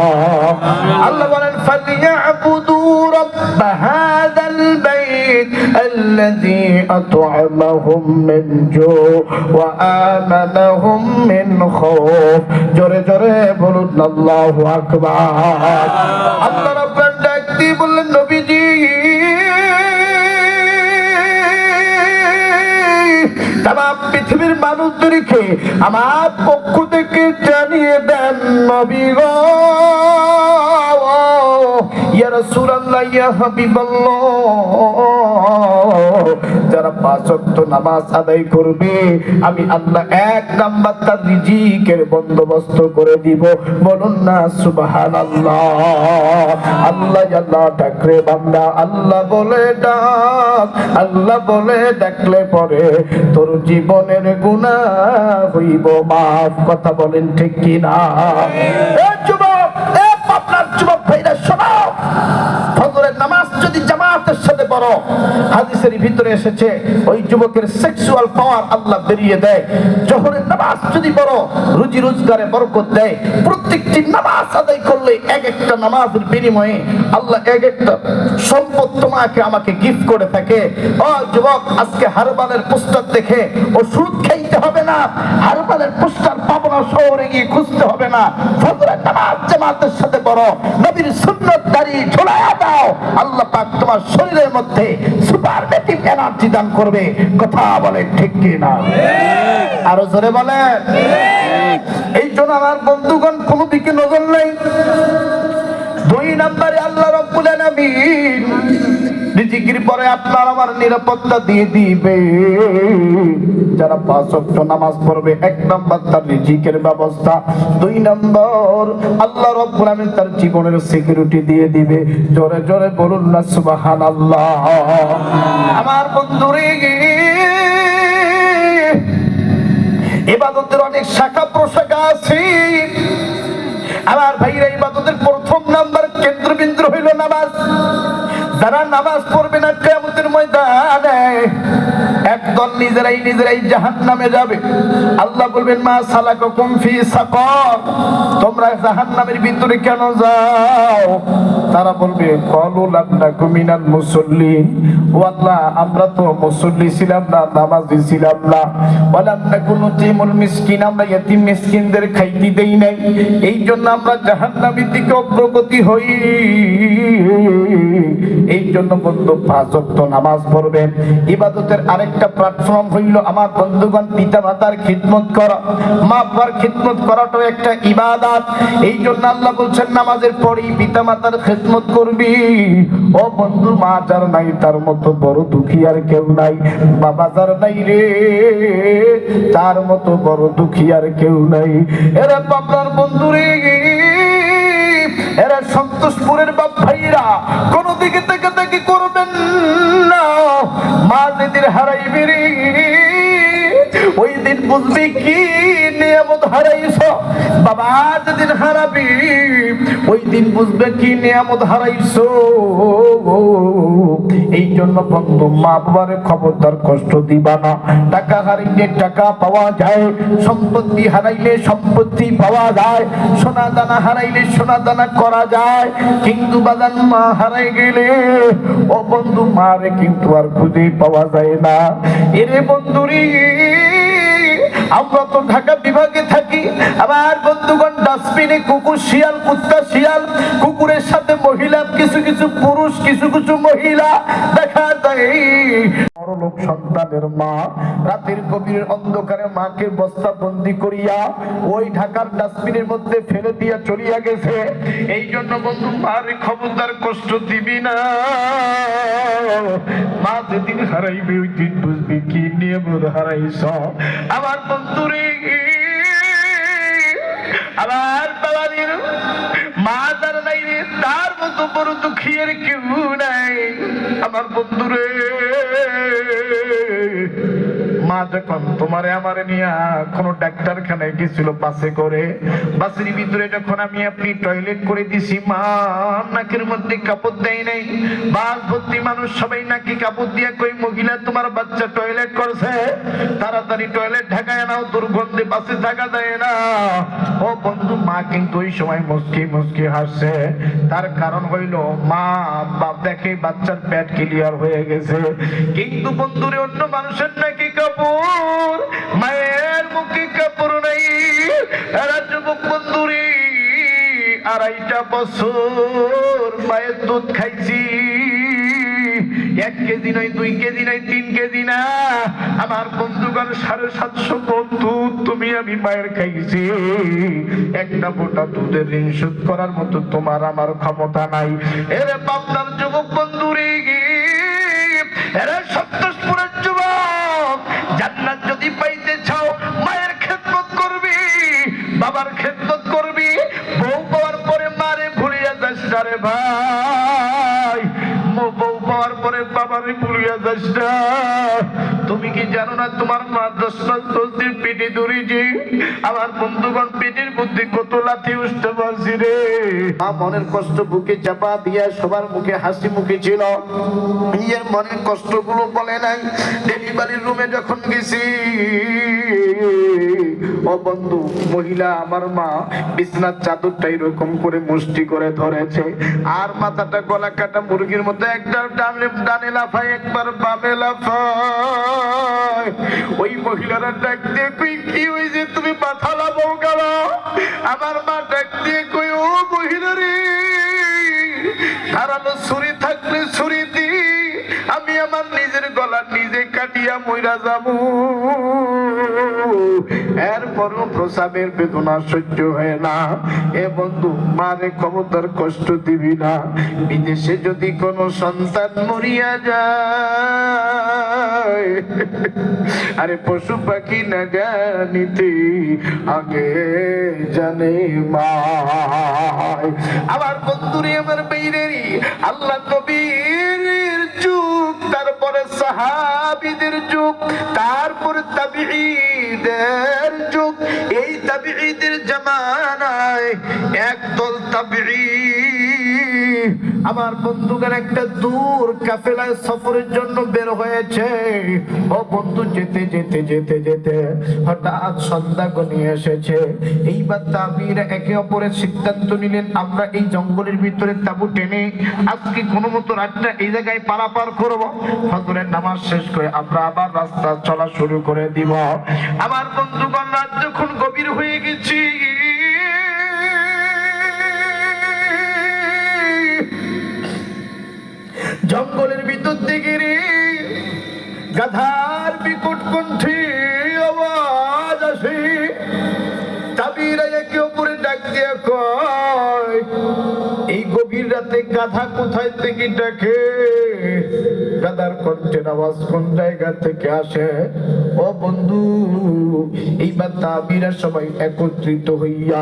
আল্লাহ বলেন, ফালিয়াবুদু রাব্ব হাযাল বাইত আল্লাযী আত'আমাহুম মিন জু' ওয়া আমানাহুম মিন খাউফ। জোরে জোরে বলুন আল্লাহু আকবার। আল্লাহ রাব্বুল ডাক দিয়ে বললেন, নবীজি, তামাম পৃথিবীর মানুষদেরকে আমার পক্ষ থেকে জানিয়ে দেন, নবী গো, ইয়া রাসূলুল্লাহ, ইয়া হাবিবাল্লাহ, যারা 5 ওয়াক্ত নামাজ আদায় করবে আমি আল্লাহ 1 নাম্বার তার রিজিকের বন্দোবস্ত করে দিব। বলুন না সুবহানাল্লাহ। আল্লাহ আল্লাহ ডাকরে বান্দা, আল্লাহ বলে ডাক, আল্লাহ বলে ডাকলে পরে তোর জীবনের গুনাহ হইব মাফ। কথা বলেন ঠিক কি না? যুবক, আপনার যুবক ভাইরা শোনো, ফজরের নামাজ যদি জামাতের সাথে পড়ো, হাদিসের ভিতরে এসেছে ওই যুবকের সেক্সুয়াল পাওয়ার আল্লাহ বেরিয়ে দেয়। জোহরের নামাজ যদি পড়ো, রুজি রোজগারে বরকত দেয়। প্রত্যেকটি নামাজ আদায় করলে এক একটা নামাজের বিনিময়ে আল্লাহ এক একটা সম্পদ তোমাকে আমাকে গিফট করে থাকে। ও যুবক, আজকে হারবালের পোস্টার দেখে ওষুধ খাইতে হবে না, হারবালের পোস্টার পাবনা শহরে গিয়ে খুঁজতে হবে না। ফজরের নামাজ জামাতের সাথে পড়ো, নবীর সুন্নাত দাড়ি ঝুলায়া দাও, আল্লাহ পাক তোমার শরীরের মধ্যে সুপারমেটিভ এনার্জি দান করবে। কথা বলে ঠিক কি না? আরো জোরে বলে। এই জন্য আমার বন্ধুগণ কোনো দিকে নজর নেই। 2 নম্বরে আল্লাহ রাব্বুল আলামিন রিজিকের পরে আপনার আমার নিরাপত্তা দিয়ে দিবে। যারা 5 ওয়াক্ত নামাজ পড়বে 1 নাম্বার তার রিজিকের ব্যবস্থা, 2 নম্বর আল্লাহ রাব্বুল আলামিন তার জীবনের সিকিউরিটি দিয়ে দিবে। জোরে জোরে বলুন না সুবহানাল্লাহ। আমার বন্ধুরে, ইবাদতের অনেক শাখা প্রশাখা আছে। আমার ভাইরা, ইবাদতের প্রথম নাম্বার কেন্দ্রবিন্দু হইল নামাজ। যারা নামাজ পড়বে না কিয়ামতের ময়দানে একদল নিজেরাই জাহান্নামে যাবে। আল্লাহ বলবেন মা সালাকাকুম ফি সাকার, তোমরা জাহান্নামের ভিতরে কেন যাও? তারা বলবে ক্বালু লাম নাকু মিনাল মুসাল্লিন, ও আল্লাহ আমরা তো মুসল্লি ছিলাম না, নামাজি ছিলাম না। ওয়া লাম নাকু নুতিমুল মিসকিন, আমরা ইতিম মিসকিনদের খাইতে দেই নাই, এই জন্য আমরা জাহান্নামের দিকে অগ্রগতি হই। এই জন্য বন্ধু 5 ওয়াক্ত নামাজ পড়বেন। ইবাদতের আরেকটা প্ল্যাটফর্ম হইল আমার বন্ধুগণ পিতা মাতার খিদমত করা। মা বাবার খিদমত করাটাও একটা ইবাদত। এই জন্য আল্লাহ বলছেন নামাজের পরেই পিতা মাতার খিদমত করবি। ও বন্ধু, মা যার নাই তার মতো বড় দুঃখী আর কেউ নাই। বাবা যার নাই রে, তার মতো বড় দুঃখী আর কেউ নাই। এরা আপনার বন্ধু রে, এরা সন্তোষপুরের বাপ ভাইরা কোন দিকে থেকে করবেন না। মা যেদিন হারাইবে রে, ওই দিন বুঝবি কি নিয়ামত হারাইছ। বাবা যেদিন হারাবি, ওই দিন বুঝবে কি নিয়ামত হারাইছ। এই জন্য বন্ধু, মা বাবারে খবরদার কষ্ট দিবা না। টাকা হারাইলে টাকা পাওয়া যায়, সম্পত্তি হারাইলে সম্পত্তি পাওয়া যায়, সোনা দানা হারাইলে সোনা দানা করা যায়, কিন্তু বাজান মা হারাই গেলে ও বন্ধু মারে কিন্তু আর খুঁজে পাওয়া যায় না। এরে বন্ধুরি, আমরা তো ঢাকা বিভাগে থাকি। আমার বন্ধুগণ, ডাস্টবিনে কুকুর শিয়াল, কুত্তা শিয়াল, কুকুরের সাথে মহিলা, কিছু কিছু পুরুষ, কিছু কিছু মহিলা দেখা যায়। বড়লোক সন্তানের মা রাতের গভীর অন্ধকারে মাকে বস্তা বন্দি করিয়া ওই ঢাকার ডাস্টবিনের মধ্যে ফেলে দিয়া চলিয়া গেছে। এই জন্য বন্ধু মারে খবরদার কষ্ট দিবি না। মা যেদিন হারাইবে ওই দিন বুঝবি কি নিয়মত হারাইছ। আমার বন্ধুরে, আমার বাবাদের মা যার নাই রে, তার মতো বড় দুঃখী আর কেউ নাই। আমার বন্ধুরে, মা যখন তোমারে আমারে নিয়া কোন ডাক্তারখানায় গেছিল বাসে করে, বাসের ভিতরে যখন আমি আপনি টয়লেট করে দিছি, মা নাকের মধ্যে কাপড় দেয় নাই। বাস ভর্তি মানুষ সবাই নাকি কাপড় দিয়া কই মহিলা তোমার বাচ্চা টয়লেট করছে, তাড়াতাড়ি টয়লেট ঢাকায় নাও, দুর্গন্ধে বাসে থাকা যায় না। ও বন্ধু, মা কিন্তু ওই সময় মুস্কি মুস্কি হাসছে। তার কারণ হইল মা বাপ দেখে বাচ্চার পেট ক্লিয়ার হয়ে গেছে। কিন্তু বন্ধুরে, অন্য মানুষের নাকি কাপড়, মায়ের মুখে কাপড় নাই। এরা যুবক বন্ধুরে, 2.5 বছর মায়ের দুধ খাইছি, 1 কেজি নয়, 2 কেজি নয়, 3 কেজি না। আমার বন্ধুগণ, 750 দুধ তুমি আমি মায়ের খাইছি। একটা ফোঁটা দুধের ঋণ শোধ করার মতো তোমার আমার ক্ষমতা নাই। এরে পাবনার যুবক বন্ধুরে, এরা বাবার খেদমত করবি, বউ পাওয়ার পরে মারে ভুলিয়া যাস না রে ভাই, বউ পাওয়ার পরে বাবারে ভুলিয়া যাস না। তুমি কি জানো না তোমার মা 10 মাস 10 দিন পেটে ধরেছি? আমার বন্ধুগণ, পেটের মধ্যে কত লাথি উঠতে পারছি রে। মা মনের কষ্ট বুকে চাপা দিয়া সবার মুখে হাসি মুখে ছিল, নিজের মনের কষ্টগুলো বলে নাই। ডেলিভারির রুমে যখন গেছি, ও বন্ধু মহিলা, আমার মা বিছনার চাদরটা এরকম করে মুষ্টি করে ধরেছে, আর মাথাটা গলা কাটা মুরগির মতো একবার ডানে লাফায় একবার বামে লাফায়। ওই মহিলারা ডাক দিয়ে কই, কি হয়েছে তুমি মাথা লাফাও কেন? আমার মা ডাক দিয়ে কই, ও মহিলা রে, ধারালো ছুরি থাকলে ছুরি দি, আমি আমার নিজের গলা নিজে কাটিয়া মইরা যাবো। এরপরও প্রসাবের বেদনা সহ্য হয় না। এ বন্ধু, মারে খবরদার কষ্ট দিবি না। বিদেশে যদি কোনো সন্তান মরিয়া যায়, আরে পশু পাখি না জানিতে আগে জানে মা। আমার বন্ধুরে, আমার বেইরেরি, আল্লাহ নবীর যুগ, তারপরে সাহাবীদের যুগ, তারপরে তাবিঈদের যুগ। এই তাবিঈদের জামানায় একদল তাবিঈ আমার বন্ধুগণ একটা দূর কাফেলায় সফরের জন্য বের হয়েছে। ও বন্ধু, যেতে যেতে যেতে যেতে হঠাৎ সন্ধ্যা ঘনিয়ে এসেছে। এইবার তাবিঈরা একে অপরের সিদ্ধান্ত নিলেন, আমরা এই জঙ্গলের ভিতরে তাঁবু টেনে আজকে কোনো মতো রাতটা এই জায়গায় পারাপার করব। ফজরের নামাজ শেষ করে আমরা আবার রাস্তা চলা শুরু করে দিব। আমার বন্ধুগণ, রাত যখন গভীর হয়ে গেছি, জঙ্গলের ভিতর থেকে রে গাধার বিকট কণ্ঠে আওয়াজ আসে। তাবিঈরা একে অপরে ডাক দিয়ে কয়, এই গভীর রাতে গাধা কোথায় থেকে ডাকে? গাধার কণ্ঠের আওয়াজ কোন জায়গা থেকে আসে? ও বন্ধু, এইবার তাবিঈরা সবাই একত্রিত হইয়া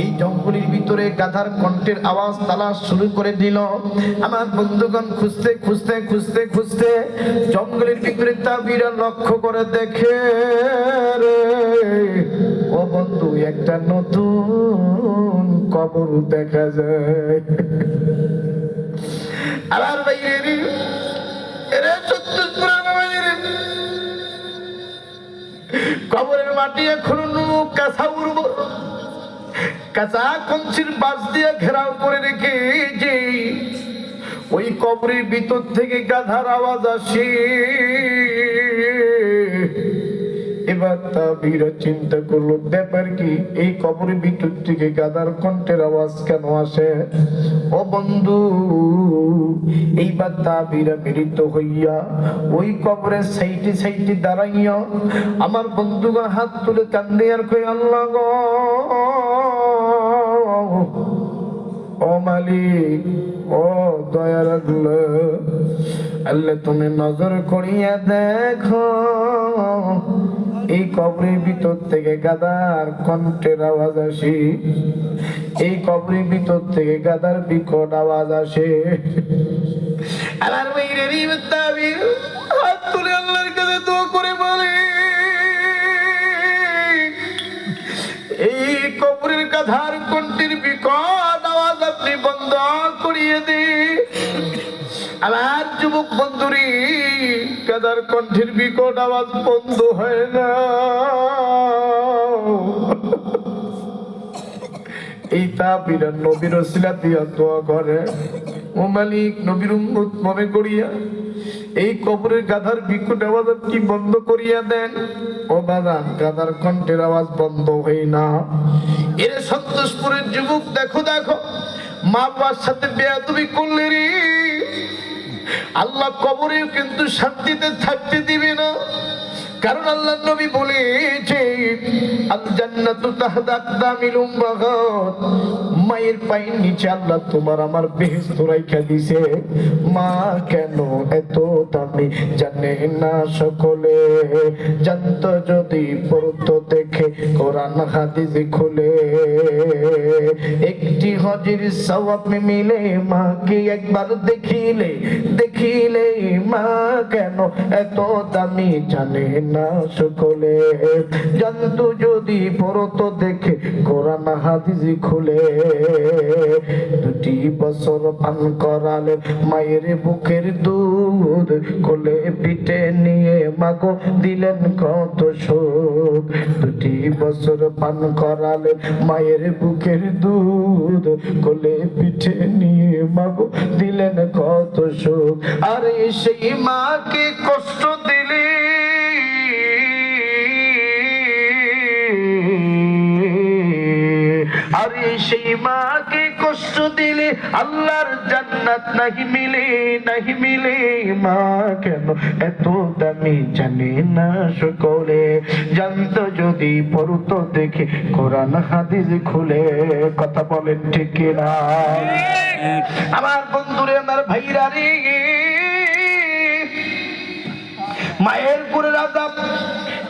এই জঙ্গলের ভিতরে গাধার কণ্ঠের আওয়াজ তালাশ শুরু করে দিল। আমার বন্ধুগণ, খুঁজতে খুঁজতে খুঁজতে খুঁজতে জঙ্গলের ভিতরে তাবিঈরা লক্ষ্য করে দেখে রে, ও বন্ধু, একটা নতুন কবর দেখা যায়। আবার বাইরে এরা কবরের মাটি এখনো কাঁচা উর্বর, কাঁচা কঞ্চির বাঁশ দিয়ে ঘেরাও করে রেখে যে ওই কবরের ভিতর থেকে গাধার আওয়াজ আসে। এবার তাবিঈরা চিন্তা করলো, ব্যাপার কি? এই কবরের ভিতর থেকে গাধার কণ্ঠের আওয়াজ কেন আসে? ও বন্ধু, এইবার তাবিঈরা মিলিত হইয়া ওই কবরের সাইডে সাইডে দাঁড়াইয়া আমার বন্ধুগণ হাত তুলে কান্দে আর কই, আল্লাহ গো, ও মালিক, ও দয়ার আল্লাহ, তুমি নজর করিয়া দেখো, এই কবরের ভিতর থেকে গাধার কণ্ঠের আওয়াজ আসে, এই কবরের ভিতর থেকে গাধার বিকট আওয়াজ আসে। আল্লাহর বাইরের তাবিঈর হাত তুলে আল্লাহর কাছে দোয়া করে বলে, এই কবরের গাধার কণ্ঠের বিকট আওয়াজ আপনি বন্ধ করিয়ে দিন। আমার যুবক বন্ধুরি, গাধার কণ্ঠের বিকট আওয়াজ বন্ধ হয় না। এই তাবিঈরা নবীর ওসিলা দিয়া দোয়া করে, ও মালিক, নবীর উম্মত মনে করিয়া এই কবরের গাধার বিকট আওয়াজ কি বন্ধ করিয়া দেন। ও বাজান, গাধার কণ্ঠের আওয়াজ বন্ধ হয় না। এর সন্তোষপুরের যুবক, দেখো দেখো, মা বাবার সাথে বেয়াদবি করলে রে, আল্লাহ কবরেও কিন্তু শান্তিতে থাকতে দিবে না। কারণ আল্লাহ নবী বলেছে আল জান্নাতু তাহতা আকদামিল উম্মাহাত, মায়ের পায়ের নিচে আল্লাহ তোমার আমার বেহেশত রাইখা দিছে। মা কেন এত দামি জানে না সকলে, জানতো যদি পড়তো দেখে কোরআন হাদিস খুলে। একটি হজের সওয়াব মিলে মাকে একবার দেখিলে, দেখিলে মা কেন এত দামি জানে না সকলে, জানতো যদি পড়তো দেখে কোরআন হাদিস খুলে। দুটি বছর পান করালে মায়ের বুকের দুধ, কোলে পিঠে নিয়ে মাগো দিলেন কত সুখ। দুটি বছর পান করালে মায়ের বুকের দুধ, কোলে পিঠে নিয়ে মাগো দিলেন কত সুখ। আরে সেই মাকে কষ্ট দিলি, আরে সেই মাকে কষ্ট দিলে আল্লাহর জান্নাত নাহি মিলে, নাহি মিলে। মা কেন এত দামি জানে না সকলে, জানতো যদি পড়তো দেখে কোরআন হাদিস খুলে। কথা বলেন ঠিক কিনা? আমার বন্ধুরে, আমার ভাইরা রে, মায়ের পুরের আযাব,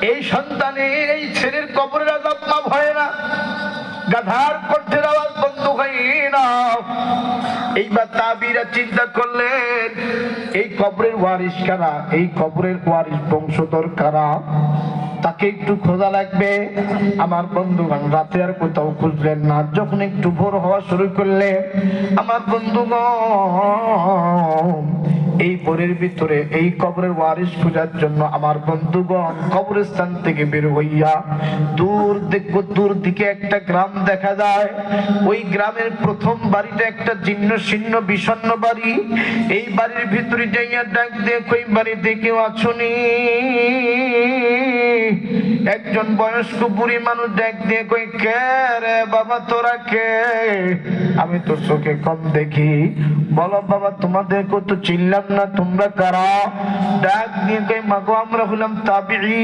এই সন্তানের এই ছেলের কবরের আযাব মাফ হয় না। গাধার কণ্ঠের আওয়াজ বন্ধ হয় না। এইবার তাবিরা চিন্তা করলেন এই কবরের ওয়ারিস কারা, এই কবরের ওয়ারিস বংশধর কারা, তাকে একটু খোঁজা লাগবে। আমার বন্ধুগণ রাতে আর কোথাও খুঁজলেন না। যখন একটু ভোর হওয়া শুরু করলে আমার বন্ধুগণ এই বনের ভিতরে এই কবরের ওয়ারিস খোঁজার জন্য আমার বন্ধুগণ কবরস্থান থেকে বের হইয়া দূর দেখবো, দূর দিকে একটা গ্রাম দেখা যায়। ওই গ্রামের প্রথম বাড়িটা একটা জীর্ণ শীর্ণ বিষণ্ণ বাড়ি। এই বাড়ির ভিতরে যাইয়া ডাক দিয়ে কই বাড়িতে কেউ আছোনি? একজন বয়স্ক বুড়ি মানুষ ডাক দিয়ে কই কে রে বাবা তোরা কে? আমি তোর চোখে কম দেখি, বলো বাবা তোমাদের কত চিনলাম না, তোমরা কারা? ডাক দিয়ে কই মাগো আমরা হলাম তাবিঈ,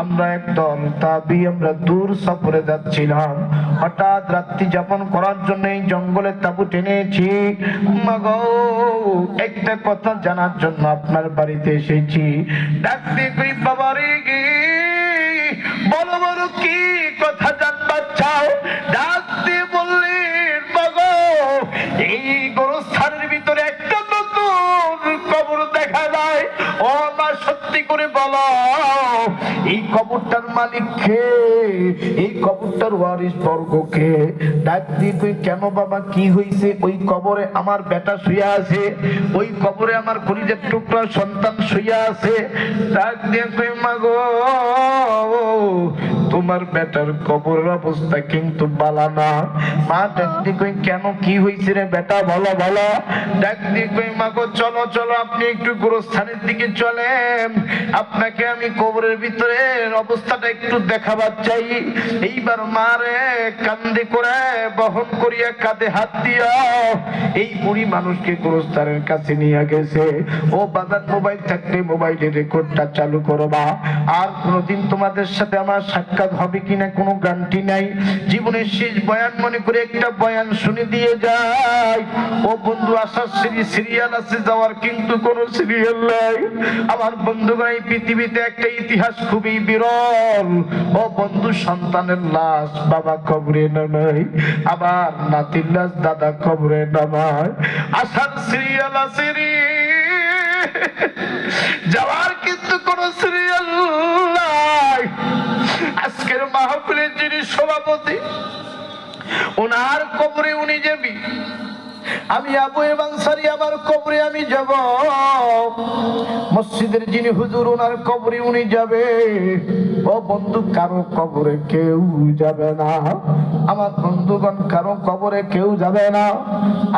আমরা একদল তাবি, আমরা দূর সফরে যাচ্ছিলাম, হঠাৎ রাত্রি যাপন করার জন্য এই জঙ্গলে তাবু টেনেছি। মাগো একটা কথা জানার জন্য আপনার বাড়িতে এসেছি। ডাক দিয়ে কই বাবা রে বলো বলো কি কথা জানবার চাও? ডাক দিয়ে বললেন মাগো এই গোরস্থানের ভিতরে একটা নতুন কবর দেখা যায়। ও মা সত্যি করে বলো এই কবরটার মালিক কে, এই কবরটার ওয়ারিস বর্গ কে? ডাক দিয়ে কই কেন বাবা কি হইছে? ওই কবরে আমার বেটা শুয়ে আছে, ওই কবরে আমার কলিজার টুকরা সন্তান শুয়ে আছে। ডাক দিয়ে কই মাগো তোমার বেটার কবরের অবস্থা কিন্তু বালা না। মা ডাক দিয়ে কই কেন কি হইছে রে বেটা বলো বলো? ডাক দিয়ে কই মাগো চলো চলো আপনি একটু গোরস্থানের দিকে চলেন, আপনাকে আমি কবরের ভিতরে অবস্থাটা একটু দেখাবার চাই। এইবার মারে কান্দে করে বহন করিয়া কাঁধে হাত দিয়া এই বুড়ি মানুষকে গোরস্থানের কাছে নিয়ে গেছে। ও বাবার মোবাইল থাকলে মোবাইলের রেকর্ডটা চালু করবা। আর কোনোদিন তোমাদের সাথে আমার সাক্ষাৎ হবে কিনা কোনো গ্যারান্টি নাই। জীবনের শেষ বয়ান মনে করে একটা বয়ান শুনে দিয়ে যায়। ও বন্ধু আসার সিরিয়াল আছে, যাওয়ার কিন্তু কোনো সিরিয়াল নাই। আমার বন্ধুগণ এই পৃথিবীতে একটা ইতিহাস খুবই বিরল। ও বন্ধু সন্তানের লাশ বাবা কবরে নামায়, আবার নাতির লাশ দাদা কবরে নামায়। আসার সিরিয়াল আছে রে, যাওয়ার কিন্তু কোনো সিরিয়াল নাই। আজকের মাহফিলের যিনি সভাপতি ওনার কবরে উনি যাবি, আমি আবু এবং সারি আমার কবরে আমি যাব। মসজিদের যিনি হুজুর ওনার কবরে উনি যাবে। ও বন্ধু কারো কবরে কেউ যাবে না। আমার বন্ধুগণ কারো কবরে কেউ যাবে না।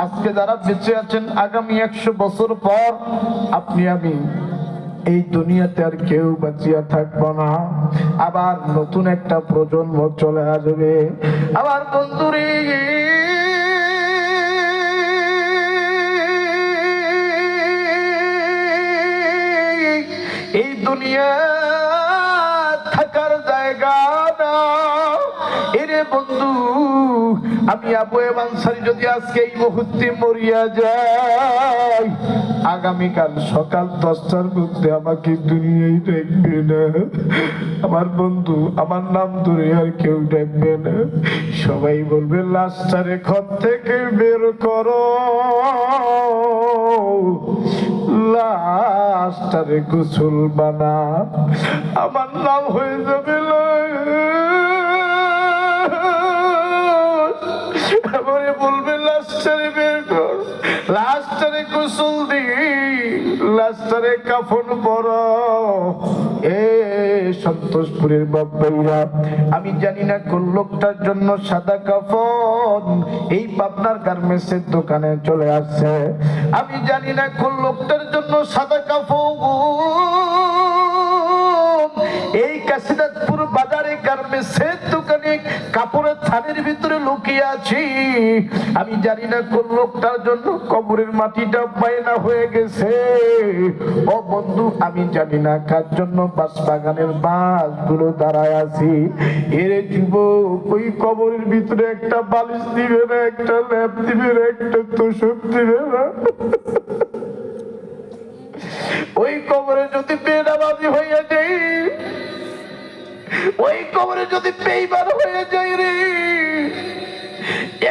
আজকে যারা বেঁচে আছেন আগামী 100 বছর পর আপনি আমি এই দুনিয়াতে আর কেউ বাঁচিয়া থাকবো না। আবার নতুন একটা প্রজন্ম চলে আসবে। আমার বন্ধুরে এই দুনিয়া বন্ধু, আমি আবু আইয়ুব আনসারী যদি আজকে এই মুহূর্তে মরিয়া যাই, আগামীকাল সকাল 10টার মধ্যে আমাকে দুনিয়ায় দেখবে না। আমার বন্ধু, আমার নাম ধরে আর কেউ দেখবে না। সবাই বলবে লাশটারে ঘর থেকে বের করো, লাশটারে গোসল বানা, আমার নাম হয়ে যাবে আমারে বলবে লাশটারে বের কর, লাশটারে গোসল দি, লাশটারে কাফন পরো। এ সন্তোষপুরের বাবাইরা, আমি জানি না কোন লোকটার জন্য সাদা কাফন এই পাবনার গার্মেন্টসের দোকানে চলে আসছে। আমি জানি না কোন লোকটার জন্য সাদা কাফন এই কাশীনাথপুর বাজারে গার্মেন্টসের দোকানে কাপড়ের থানের ভিতরে লুকিয়ে আছি। আমি জানি না কোন লোকটার জন্য কবরের মাটিটা বায়না হয়ে গেছে। ও বন্ধু, আমি জানি না কার জন্য বাঁশবাগানের বাঁশগুলো দাঁড়ায় আছি। এরে যুবক, ওই কবরের ভিতরে একটা বালিশ দিবে না, একটা ল্যাপ দিবে না, একটা তোষক দিবে না। ওই কবরে যদি বেনামাজি হয়ে যাই, ওই কবরে যদি বেঈমান হয়ে যাই রে,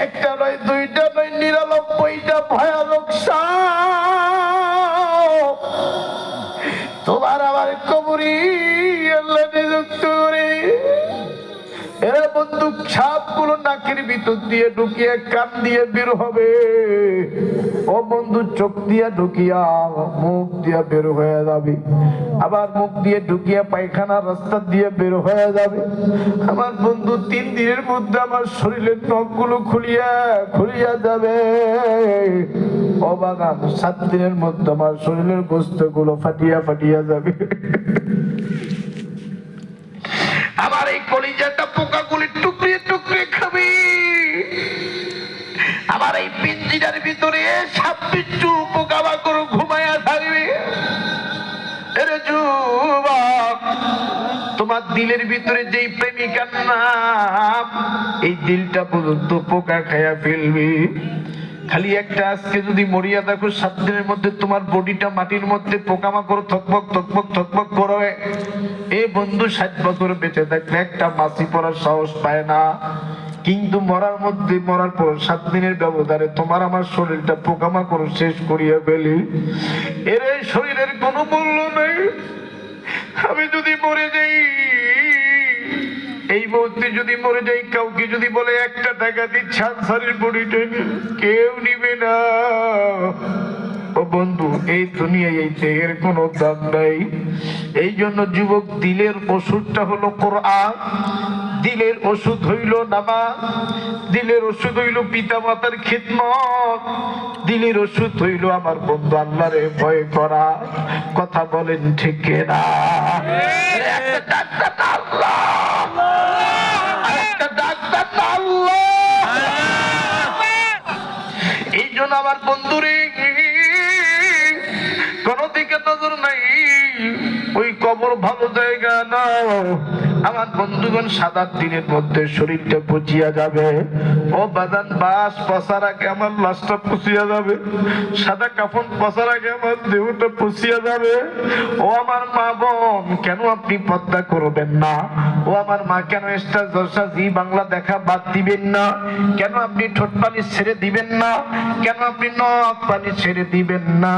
একটা নয়, দুইটা নয়, 99টা ভয়ানক সাপ তোমার আমার কবরি আল্লাহ নিযুক্ত করে। এরা বন্ধু, সাপগুলো নাকের ভিতর দিয়ে ঢুকিয়ে কান দিয়ে বের হবে। ও বন্ধু, চোখ দিয়ে ঢুকিয়া মুখ দিয়ে বের হয়ে যাবে, আবার মুখ দিয়ে ঢুকিয়া পায়খানা রাস্তা দিয়ে বের হয়ে যাবে। আমার বন্ধু, 3 দিনের মধ্যে আমার শরীরের নখগুলো খুলিয়া যাবে। ও বাগান, 7 দিনের মধ্যে আমার শরীরের গোস্তগুলো ফাটিয়া যাবে। আমার এই কলিজাটা পোকাগুলি টুকরিয়ে টুকরিয়ে খাবি। আমার এই পিঞ্জিরার ভিতরে সাপ বিচ্ছু পোকামাকড় ঘুমায়া থাকবে। এরে যুবক, তোমার দিলের ভিতরে যেই প্রেমিকার নাম, এই দিলটা পর্যন্ত পোকা খায়া ফেলবি। খালি একটা আজকে যদি মরিয়া দেখো, 7 দিনের মধ্যে তোমার বডিটা মাটির মধ্যে পোকামাকড় থকবক থকবক থকবক করবে। এ বন্ধু, 60 বছর বেঁচে থাকলে একটা মাছি পড়ার সাহস পায় না, কিন্তু মরার পর 7 দিনের ব্যবধানে তোমার আমার শরীরটা পোকামাকড় শেষ করিয়া ফেলি। এর শরীরের কোনো মূল্য নেই। আমি যদি মরে যাই, এই মুহূর্তে যদি মরে যাই, কাউকে যদি বলে 1 টাকা দিচ্ছি আনসারের বডিটা, কেউ নিবে না। ও বন্ধু, এই দুনিয়ায় এই দেহের কোনো দাম নাই। এই জন্য যুবক, দিলের ওষুধটা হলো কোরআন, দিলের ওষুধ হইল নামাজ, দিলের ওষুধ হইল পিতা মাতার খিদমত, দিলের ওষুধ হইল আমার বন্ধু আল্লাহরে ভয় করা। কথা বলেন ঠিক না? একটা ডাক্তার আল্লাহ, একটা ডাক্তার আল্লাহ। এই জন্য আমার বন্ধুরে কোনো দিকে নজর নাই, ওই কবর ভালো জায়গা না। আমার বন্ধুগণ, 7 দিনের মধ্যে শরীরটা পচিয়া যাবে। ও বাদান, বাস পচার আগে আমার লাশটা পচিয়া যাবে, সাদা কাফন পচার আগে আমার দেহটা পচিয়া যাবে। ও আমার মা বোন, কেন আপনি পর্দা করবেন না? ও আমার মা, কেন স্টার জলসা জি বাংলা দেখা বাদ দিবেন না? কেন আপনি ঠোঁট পানি ছেড়ে দিবেন না? কেন আপনি নখ পানি ছেড়ে দিবেন না?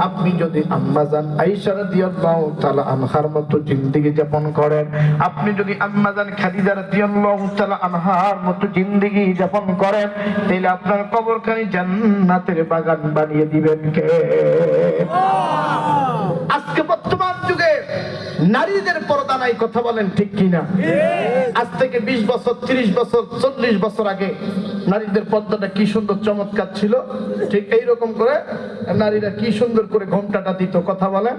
আপনি যদি আম্মা জান আয়েশা রাদিয়াল্লাহু তাআলা আনহার মতো জিন্দেগি যাপন করেন, আপনি যদি আম্মা জান খাদিজা রাদিয়াল্লাহু তাআলা আনহার মতো জিন্দেগি যাপন করেন, তাহলে আপনার কবরখানি জান্নাতের বাগান বানিয়ে দিবেন কে? আজকে বর্তমান যুগে নারীদের পর্দা নাই, কথা বলেন ঠিক কিনা? আজ থেকে 20 বছর, 30 বছর, 40 বছর আগে নারীদের পর্দাটা কি সুন্দর চমৎকার ছিল। ঠিক এইরকম করে নারীরা কি সুন্দর করে ঘোমটাটা দিত, কথা বলে।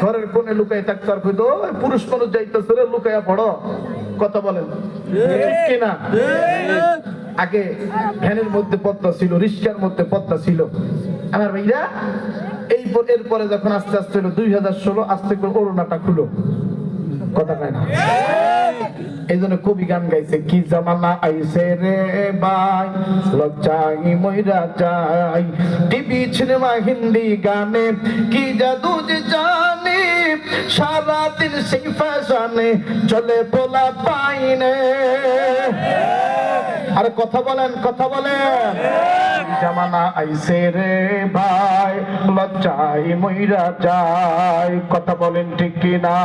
ঘরের কোণে লুকাই থাকতো, আর কইতো পুরুষ মানুষ যাইতেছে রে, লুকাইয়া পড়ো, কথা বলেন ঠিক কিনা? আগে ভ্যানের মধ্যে পর্দা ছিল, রিক্সার মধ্যে পর্দা ছিল। আমার ভাইরা, এরপরে যখন আস্তে আস্তে 2016 আস্তে করে ওড়নাটা খুলো, কথা কয় না? এই জন্য কবি গান গাইছে, কি জামানা আইছে রে ভাই লজ্জাই মইরা যাই, টিভি সিনেমা হিন্দি গানে কি জাদু যে জানে, সারাদিন সেই ফ্যাশনে চলে বলা পাইনে। আরে কথা বলেন, কথা বলেন। জামানা আইছে রে ভাই লজ্জাই মইরা যায়, কথা বলেন ঠিক কিনা।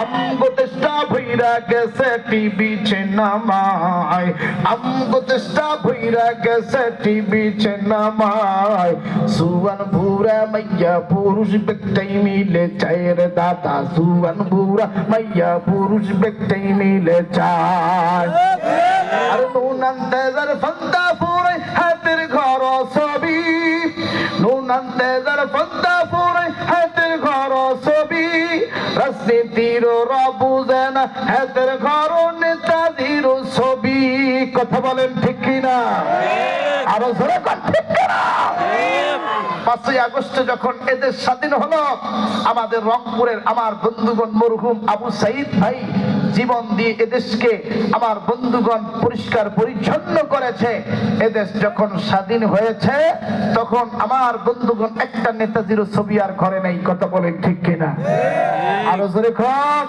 আমগো দেশটা ভইরা গেছে টিভি সিনেমায়, আমগো দেশটা ভইরা গেছে টিভি সিনেমায়, সুয়ান ভুরা মাইয়া পুরুষ ব্যক্তি মিলে চায় রে দাদা, সুয়ান ভুরা মাইয়া পুরুষ ব্যক্তি মিলে চায়। আর নুনান তেজার ফন্দা ফুরে হাতের ঘর ছবি, নুনান তেজার ফন্দা ফুরে হাতের ঘর ছবি, রাজনীতির বুঝে না হাতের ঘর নেতাজির ছবি, কথা বলেন ঠিক কিনা। আরো জোরে কথা ঠিক কিনা। 5ই আগস্ট যখন এদেশ স্বাধীন হলো, আমাদের রংপুরের আমার বন্ধুগণ মরহুম আবু সাইদ ভাই জীবন দিয়ে এদেশকে আমার বন্ধুগণ পরিষ্কার পরিচ্ছন্ন করেছে। এদেশ যখন স্বাধীন হয়েছে তখন আমার বন্ধুগণ একটা নেতাজির ছবি আর ঘরে নেই, কথা বলেন ঠিক কিনা। আরো জোরে কোন।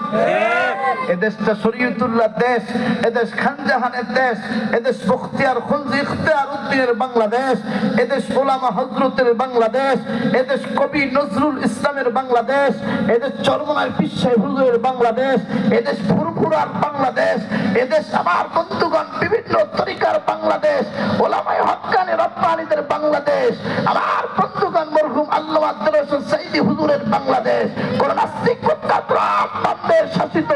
এদেশটা শরীয়তুল্লাহ দেশ, এদেশ খানজাহানের দেশ, এদেশ বখতিয়ার খুলজি ইখতিয়ার উদ্দিনের বাংলাদেশ, এদেশ উলামা হযরতের বাংলাদেশ, এদেশ কবি নজরুল ইসলামের বাংলাদেশ, এদেশ চরমনার পীর সাহেব হুজুরের বাংলাদেশ, এদেশ ফুরফুরার বাংলাদেশ, এদেশ আমার বন্ধুগণ বিভিন্ন তরিকার বাংলাদেশ, উলামায়ে হক্কানি রব্বানীদের বাংলাদেশ, আমার বন্ধুগণ মরহুম আল্লামা আব্দুর রশিদ সাইদি হুজুরের বাংলাদেশ, কোন নাস্তিক মুক্তাত্রাম বামদের শাসিত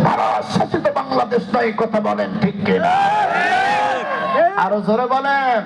ভারত শাসিত বাংলাদেশ নয়, কথা বলেন ঠিক কিনা। আরো জোরে বলেন।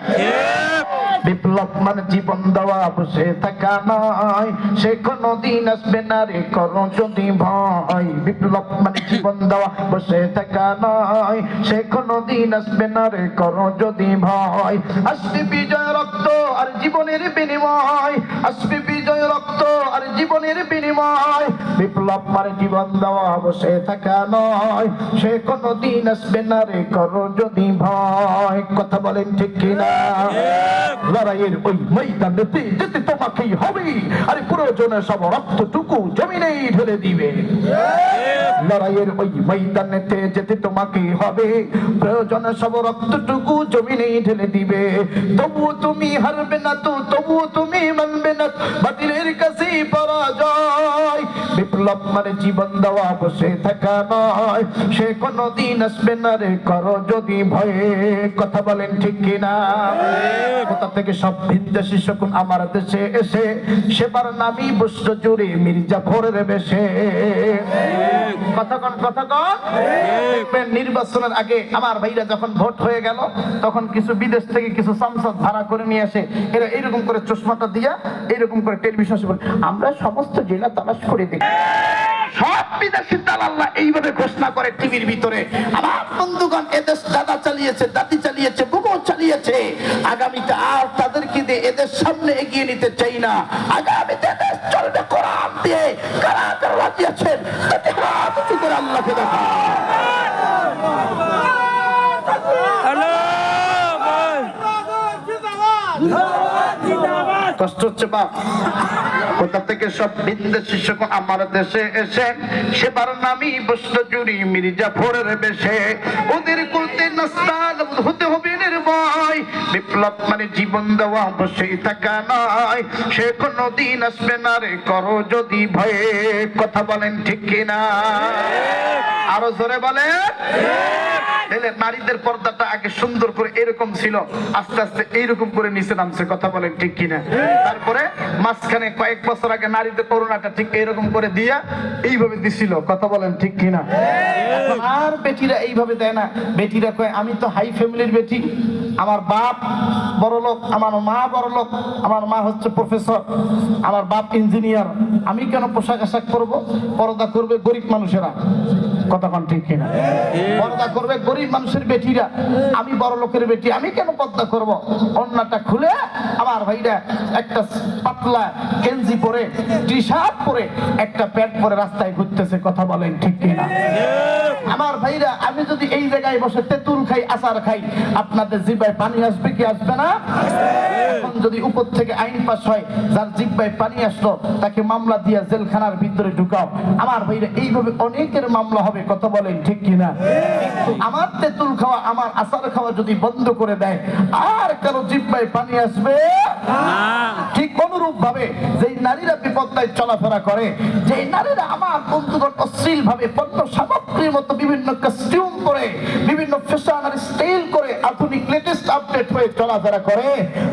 বিপ্লব মানে জীবন দেওয়া বসে থাকা নয়, সে কোনদিন আসবে না রে করো যদি ভয়, বিপ্লব মানে জীবন দেওয়া বসে থাকা নয়, সে কোনদিন আসবে না রে করো যদি ভয়, আসবে বিজয় রক্ত আর জীবনের বিনিময়, আসবে বিজয় রক্ত আর জীবনের বিনিময়, বিপ্লব মানে জীবন দেওয়া বসে থাকা নয়, সে কোনদিন আসবে না রে করো যদি ভয়, কথা বলেন ঠিক কিনা। লড়াইয়ের ওই ময়দানেতে যেতে তোমাকেই হবে, আরে প্রয়োজনে সব রক্তটুকু জমিনেই ঢেলে দিবে। লড়াইয়ের ওই ময়দানেতে যেতে তোমাকেই হবে, প্রয়োজনে সব রক্তটুকু জমিনেই ঢেলে দিবে, তবুও তুমি হারবে না তো, তবুও তুমি মানবে না বাতিলের কাছে পরাজয়, বিপ্লব মানে জীবন দেওয়া বসে থাকা নয়, সে কোনদিন আসবে না রে করো যদি ভয়ে, কথা বলেন ঠিক কিনা। কোথা থেকে সব ভিনদেশি শকুন আমার দেশে এসে সেবার নামি বস্ত্র জুড়ে মির্জাফরের বেশে, কথা কন, কথা কন। দেখবেন নির্বাচনের আগে আমার ভাইরা যখন ভোট হয়ে গেল তখন কিছু বিদেশ থেকে কিছু সংসদ ভাড়া করে নিয়ে আসে, এরা এইরকম করে চশমাটা দিয়া এইরকম করে টেলিভিশন বলে আমরা সমস্ত জেলা তালাশ করে দেখি, সব বিদেশি দালাল্লা এইভাবে ঘোষণা করে টিভির ভিতরে, আমার বন্ধুগণ এদেশ দাদা চালিয়েছে, দাদি চালিয়েছে, বুবু চালিয়েছে, আগামীতে আর তাদেরকে দিয়ে এদের সামনে এগিয়ে নিতে চাই না, আগামীতে দেশ চলবে কোরআন দিয়ে, কারা কারা রাজি আছেন তাতে হাত উঁচু করে আল্লাহকে দেখা। কষ্ট হচ্ছে বা কোথা থেকে সব বিদেশি শকুন আমার দেশে এসে সেবার নামি বস্ত্র জুড়ি মির্জাফরের বেশে, ওদের করতে নাস্তান হতে হবে নির্ভয়, বিপ্লব মানে জীবন দেওয়া বসেই থাকা নয়, সে কোনদিন আসবে না রে করো যদি ভয়ে, কথা বলেন ঠিক কিনা। আরো জোরে বলেন। নারীদের পর্দাটা আগে সুন্দর করে এরকম ছিল, আস্তে আস্তে এইরকম করে নিচে নামছে, কথা বলেন ঠিক কিনা। তারপরে মাঝখানে কয়েক বছর আগে নারীদের করোনাটা ঠিক এইরকম করে দিয়া এইভাবে দিছিল, কথা বলেন ঠিক কিনা। এখন আর বেটিরা এইভাবে দেয় না, বেটিরা কয় আমি তো হাই ফ্যামিলির বেটি, আমার বাপ বড় লোক, আমার মা বড় লোক, আমার মা হচ্ছে প্রফেসর, আমার বাপ ইঞ্জিনিয়ার, আমি কেন পোশাক আশাক করবো, পর্দা করবে গরিব মানুষেরা, কথা কন ঠিক কিনা। পর্দা করবে গরিব মানুষের বেটিরা, আমি বড় লোকের বেটি, আমি কেন পর্দা করব, ওন্নাটা খুলে আমার আমার ভাইরা একটা পাতলা গেঞ্জি পরে, টি শার্ট পরে, একটা প্যান্ট পরে রাস্তায় ঘুরতেছে, কথা বলেন ঠিক কিনা? আমার ভাইরা, আমি যদি এই জায়গায় বসে তেঁতুল খাই, আচার খাই, আপনাদের জিহ্বায় পানি আসবে কি আসবে না? এখন যদি উপর থেকে আইন পাস হয়, যার জিহ্বায় পানি আসলো তাকে মামলা দিয়ে জেলখানার ভিতরে ঢুকাও। আমার ভাইরা, এইভাবে অনেকের মামলা হবে, কথা বলেন ঠিক কিনা? কিন্তু আমার তেঁতুল খাওয়া, আমার আচার খাওয়া যদি বন্ধ করে দেয়, আর কারো জিহ্বায় পানি আসবে না। ঠিক অনুরূপ ভাবে যেই নারীরা বিপত্তায় চলাফেরা করে, যেই নারীরা আমার বন্ধুগণ অশ্লীল ভাবে পণ্য সামগ্রীর মতো বিভিন্ন কস্টিউম করে, বিভিন্ন ফ্যাশন আর স্টাইল করে, আধুনিক লেটেস্ট আপডেট হয়ে চলাফেরা করে,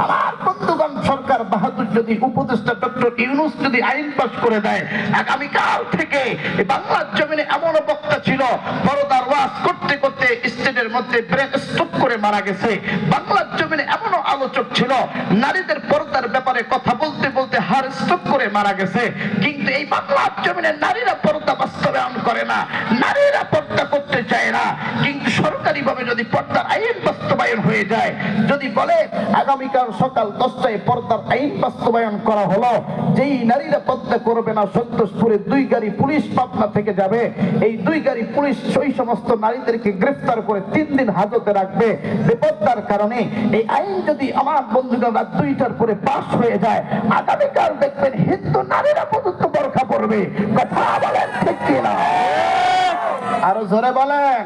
আমার বন্ধুগণ সরকার বাহাদুর যদি, উপদেষ্টা ডক্টর ইউনূস যদি আইন পাস করে দেয়, আগামীকাল থেকে এই বাংলার জমিনে এমন বক্তা ছিল, পরদার ওয়াজ করতে করতে স্টেজের মধ্যে ব্রেন স্ট্রোক করে মারা গেছে। বাংলার জমিনে এমন আলোচক ছিল, নারীদের পর্দার ব্যাপারে কথা বলতে বলতে হার্ট স্ট্রোক করে মারা গেছে। কিন্তু এই বাংলার জমিনে নারীরা পর্দা বাস্তবায়ন করে না, নারীরা পর্দা করতে চায় না। কিন্তু সরকারি ভাবে যদি পর্দার আইন বাস্তবায়ন হয়ে যায়, যদি বলে আগামীকাল সকাল 10টায় পর্দার আইন বাস্তবায়ন করা হলো, যেই নারীরা পর্দা করবে না, সন্তোষপুরে 2 গাড়ি পুলিশ পাবনা থেকে যাবে, এই 2 গাড়ি পুলিশ সেই সমস্ত নারীদেরকে গ্রেফতার করে 3 দিন হাজতে রাখবে বেপর্দার কারণে। এই আইন যদি আমার বন্ধুগণ রাত 2টার পরে পাস হয়ে যায়, আগামীকাল দেখবেন হিন্দু নারীরা পর্যন্ত বোরকা পরবে, কথা বলেন ঠিক কিনা? আরো জোরে বলেন।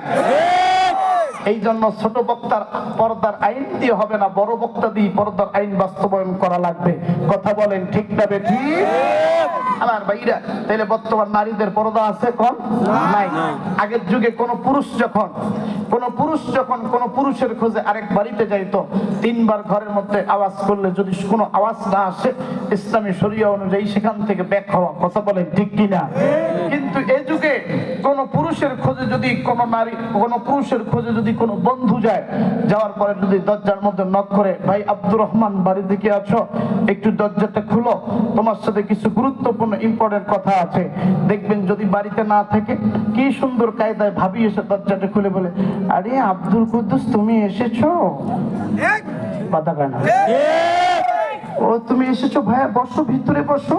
এই জন্য ছোট বক্তার পর্দার আইন দিয়ে হবে না, বড় বক্তা দিয়ে পর্দার আইন বাস্তবায়ন করা লাগবে, কথা বলেন ঠিক না বেঠিক? আমার ভাইরা, তাহলে বর্তমান নারীদের পর্দা আছে কম নাই? আগের যুগে কোন পুরুষ যখন কোন পুরুষের খোঁজে আরেক বাড়িতে যাইতো, 3 বার ঘরের মধ্যে আওয়াজ করলে যদি কোনো আওয়াজ না আসে, ইসলামী শরিয়া অনুযায়ী সেখান থেকে ব্যাক হওয়া, কথা বলেন ঠিক কিনা? কিন্তু এই যুগে কোন পুরুষের খোঁজে যদি কোনো বন্ধু যায়, যাওয়ার পরে যদি দরজার মধ্যে নক করে, ভাই আব্দুর রহমান বাড়ি থেকে আছো, একটু দরজাটা খুলো, তোমার সাথে কিছু গুরুত্বপূর্ণ ইম্পর্টেন্ট কথা আছে। দেখবেন যদি বাড়িতে না থাকে, কি সুন্দর কায়দায় ভাবি এসে দরজাটা খুলে বলে, আরে আব্দুল কুদ্দুস তুমি এসেছো? বাধা পায় না, ও তুমি এসেছো ভাইয়া, বসো, ভিতরে বসো,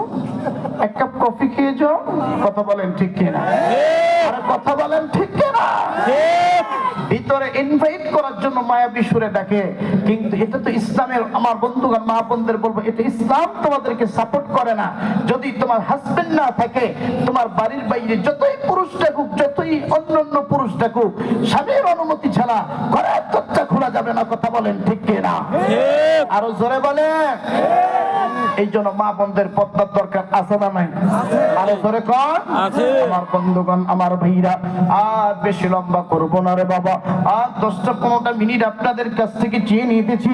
1 কাপ কফি খেয়ে যাও, কথা বলেন ঠিক কিনা? আরে কথা বলেন ঠিক কিনা? ভিতরে ইনভাইট করার জন্য মায়াবী সুরে ডাকে। কিন্তু এটা তো ইসলামের, আমার বন্ধুগণ মা বোনদের বলবো, এটা ইসলাম তোমাদেরকে সাপোর্ট করে না। যদি তোমার হাজবেন্ড না থাকে, তোমার বাড়ির বাইরে যতই পুরুষ ডাকুক, যতই অন্যান্য পুরুষ ডাকুক, স্বামীর অনুমতি ছাড়া ঘরের দরজা খোলা যাবে না, কথা বলেন ঠিক কিনা? আরো জোরে বলেন। এই জন্য মা বোনদের পর্দার দরকার আছে না নাই? আরো জোরে কর। আমার বন্ধুগণ, আমার ভাইরা, আর বেশি লম্বা করবো না রে বাবা, আর 10টা-15টা মিনিট আপনাদের কাছ থেকে চেয়ে নিতেছি।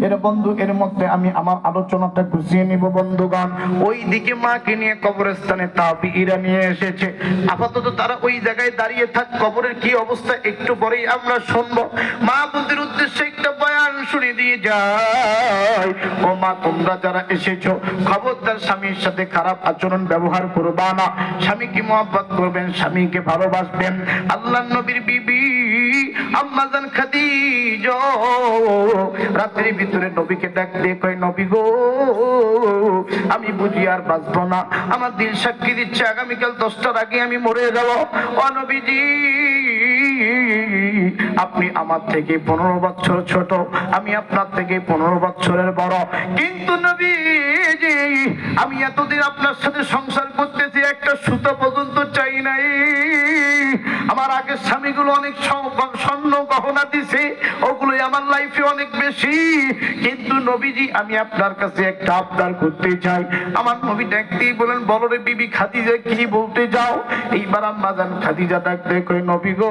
এর বন্ধু, এর মধ্যে আমি আমার আলোচনাটা গুছিয়ে নিব। বন্ধুগণ, ওই দিকে মাকে নিয়ে কবরস্থানে তাবিঈরা নিয়ে এসেছে। আপাতত তারা ওই জায়গায় দাঁড়িয়ে থাক, কবরের কি অবস্থা একটু পরেই আমরা শুনবো। মা বোনদের উদ্দেশ্যে একটা বয়ান শুনে দিয়ে যাই। ও মা, তোমরা যারা এসেছো, খবরদার স্বামীর সাথে খারাপ আচরণ ব্যবহার করবা না। স্বামীকে মহব্বত করবেন, স্বামীকে ভালোবাসবেন। আল্লাহর নবীর বিবি আম্মা জান খাদিজা রাতের ভিতরে নবীকে ডাক দিয়ে কয়, নবী গো, আমি বুঝি আর বাঁচবো না, আমার দিল সাক্ষী দিচ্ছে আগামীকাল 10টার আগে আমি মরে যাব। ও নবীজি, আপনি আমার থেকে 15 বছর ছোট, আমি আপনার থেকে 15 বছরের বড়, কিন্তু নবীজি আমি এতদিন আপনার সাথে সংসার করতেছি, একটা সুতো পর্যন্ত চাই নাই। আমার আগের স্বামীগুলো অনেক স্বর্ণ গহনা দিছে, ওগুলোই আমার লাইফে অনেক বেশি, কিন্তু নবীজি আমি আপনার কাছে একটা আবদার করতে চাই। আমার নবী ডাকতেই বলেন, বলো রে বিবি খাদিজা, কি বলতে যাও? এইবার আম্মা জান খাদিজা ডাকতে কই, নবী গো,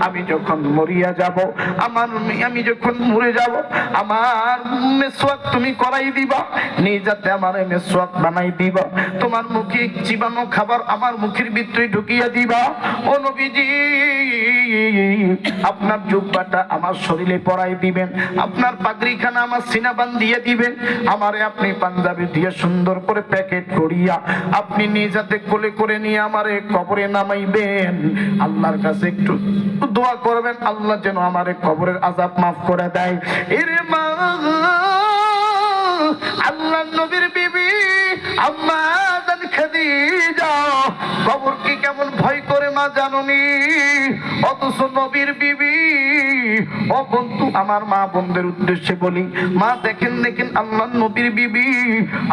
আমি যখন মরিয়া যাব, আমি যখন মরে যাব, আমার মেসওয়াক তুমি করাই দিবা, নিয়ে যাতে আমার মেসওয়াক বানাই দিবা, তোমার মুখে চিবানো খাবার আমার মুখের ভিতরে ঢুকিয়ে দিবা। ও নবীজি, আপনার জুব্বাটা আমার শরীরে পরাই দিবেন, আপনার পাগড়িখানা আমার সিনা বান্ধিয়ে দিবেন, আমারে আপনি পাঞ্জাবি দিয়ে সুন্দর করে প্যাকেট করিয়া আপনি নিয়ে যাতে কোলে করে নিয়ে আমারে কবরে নামাইবেন, আল্লাহর কাছে একটু দোয়া করবেন, আল্লাহ যেন আমারে কবরের আযাব মাফ করে দেয়। এরে মা, আল্লাহ নবীর বিবি আম্মা জান খাদিজা কবরকে কেমন ভয় করে মা জাননি, অথচ নবীর বিবি। ও বন্ধু, আমার মা বোনদের উদ্দেশ্যে বলি, মা দেখেন আল্লাহ নবীর বিবি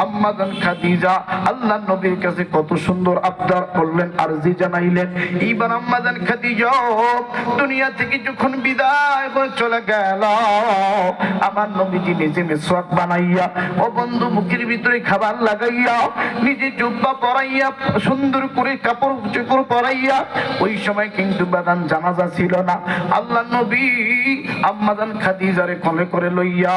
আম্মা জান খাদিজা আল্লাহ নবীর কাছে কত সুন্দর আবদার করলেন, আরজি জানাইলেন। এইবার আম্মা জান খাদিজা দুনিয়া থেকে যখন বিদায় হয়ে চলে গেল, আমার নবীজি নিজে মিসওয়াক বানাইয়া, ও বন্ধু, মুখের ভিতরে খাবার লাগাইয়া, নিজে জুব্বা পরাইয়া, সুন্দর করে কাপড় চোপড় পরাইয়া, ওই সময় কিন্তু বাদান জানাজা ছিল না, আল্লাহ নবী আম্মা জান খাদিজারে কোলে করে লইয়া,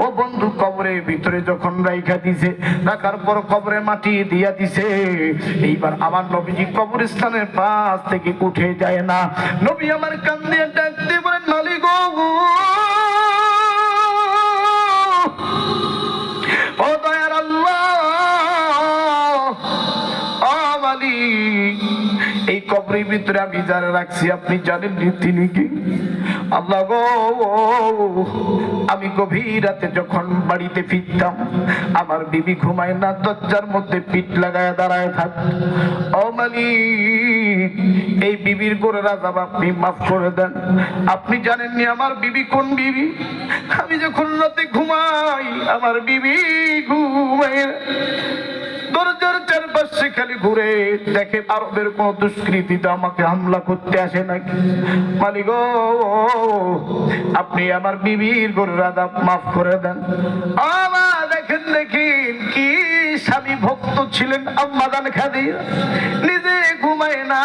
ও বন্ধু, কবরের ভিতরে যখন রাইখা দিছে, রাখার পর কবরে মাটি দিয়া দিছে। এইবার আমার নবীজি কবরস্থানের পাশ থেকে উঠে যায় না। নবী আমার কান দিয়ে ডাকতে বলেন, মালিক গো, ও দয়ার আল্লাহ, ও মালিক, এই কবরের ভিতরে আমি যারা রাখছি আপনি জানেন তিনি কি? আল্লাহ গো, আমি গভীর রাতে যখন বাড়িতে ফিরতাম, আমার বিবি ঘুমায় না, দরজার মধ্যে পিঠ লাগায় দাঁড়ায় থাকত। ও মালিক, এই বিবির গোরের আযাব আপনি মাফ করে দেন। আপনি জানেননি আমার বিবি কোন বিবি? আমি যখন রাতে ঘুমাই, আমার বিবি ঘুমায়, দরজার চারপাশে খালি ঘুরে দেখে আরবের কোন দুষ্কৃতীতে আমাকে হামলা করতে আসে নাকি। মালিক গো, আপনি আমার বিবির গোরের আযাব মাফ করে দেন। আমার দেখেন কি স্বামী ভক্ত ছিলেন আম্মা জান খাদিজা, নিজে ঘুমায় না,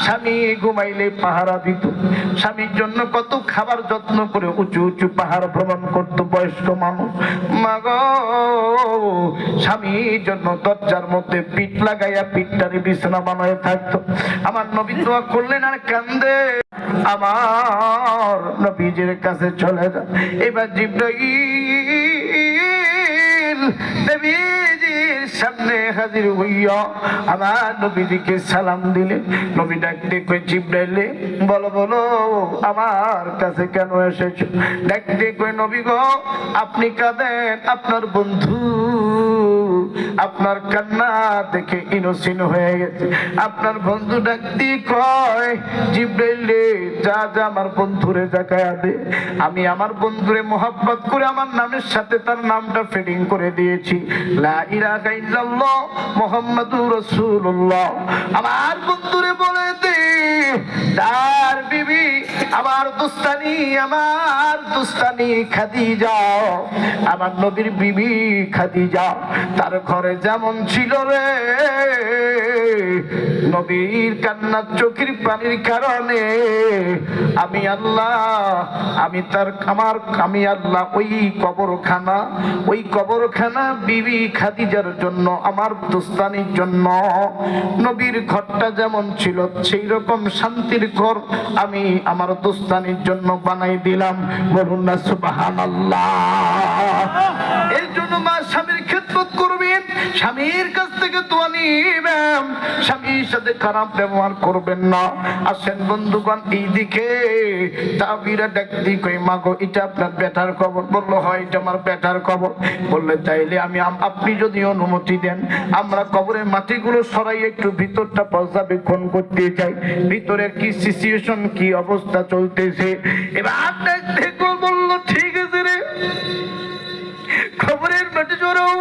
স্বামী ঘুমাইলে পাহারা দিত, স্বামীর জন্য কত খাবার যত্ন করে উঁচু উঁচু পাহাড় ভ্রমণ করতো বয়স্ক মানুষ। মা গো, স্বামীর জন্য দরজার মধ্যে পিঠ লাগাইয়া পিঠটারে বিছানা বানায় থাকতো। আমার নবী দোয়া করলেন আর কান্দে, আমার নবীজির কাছে চলে যায়। এবার জিবরাইল নবীজির সামনে হাজির হইয়া আমার নবীজিকে সালাম দিলেন। নবী ডাকতে কই, জিবরাইলে বলো বলো, আমার কাছে কেন এসেছো? ডাকতে কই, নবী গো, আপনি কাঁদেন, আপনার বন্ধু আপনার কান্না দেখে ইনোসিন হয়ে গেছে। আপনার বন্ধু ডাকতে কয়, জিবরাইলে যা যা আমার বন্ধুরে জাগায়া দে। আমি আমার বন্ধুরে মোহাব্বত করে আমার নামের সাথে তার নামটা ফিডিং করে দিয়েছি, লা ইলাহা ইল্লাল্লাহ মুহাম্মাদুর রাসূলুল্লাহ। আমার বন্ধুরে বলে দে, তার বিবি আমার দুস্তানি খাদিজা, আমার নবীর বিবি খাদিজা, তার ঘরে যেমন ছিল রে, নবীর কান্নার চোখের পানির কারণে আমি আল্লাহ ওই কবরখানা বিবি খাদিজার জন্য, আমার দুস্তানির জন্য, নবীর ঘরটা যেমন ছিল সেই রকম শান্তির ঘর আমি আমার দুস্তানির জন্য বানাই দিলাম। বলুন না সুবহানাল্লাহ। এই জন্য মা স্বামীর খেদমত করবেন, স্বামীর কাছ থেকে দোয়া নিবেন, স্বামীর সাথে খারাপ ব্যবহার করবেন না। আসেন বন্ধুগণ, এই দিকে তাবিরা ডাক দি কই, মা গো, এটা আপনার বেটার কবর? বললো, হয়, এটা আমার বেটার কবর। বললে, তাইলে আপনি যদি অনুমতি দেন, আমরা কবরের মাটিগুলো সরাই একটু ভিতরটা পর্যবেক্ষণ করতে চাই, ভিতরের কি সিচুয়েশন, কি অবস্থা চলতেছে। এবার দেখো, বললো, ঠিক আছে রে, খবরের মাটি সরাও।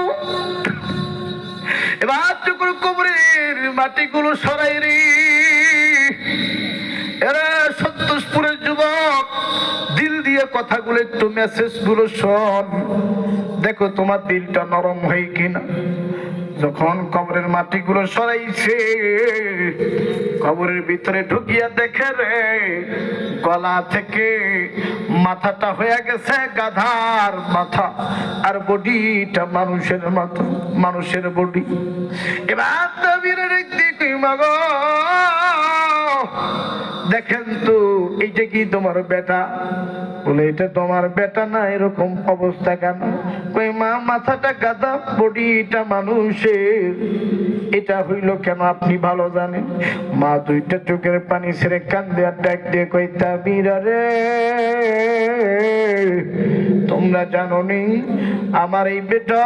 এবার যখন কবরের মাটিগুলো সরাই রে, এরা সন্তোষপুরের যুবক, দিল দিয়ে কথাগুলো একটু মেসেজ গুলো শোন, দেখো তোমার দিলটা নরম হয় কিনা। যখন কবরের মাটিগুলো সরাইছে, কবরের ভিতরে ঢুকিয়া দেখে রে, গলা থেকে মাথাটা হয়ে গেছে গাধার মাথা, আর বডিটা মানুষের মাথা, মানুষের বডি। এবার দেখি মাগো, দেখেন তো, এইটা কি কি তোমার বেটা? বলে এটা তোমার বেটা না, এরকম অবস্থা কেন? কই মা মাথাটা গাধা, বডিটা মানুষের, এটা হইল কেন আপনি ভালো জানেন। মা দুইটা চোখের পানি ছেড়ে কান্দে আর ডাক দিয়ে কই তাবিরা রে, তোমরা জানো নি আমার এই বেটা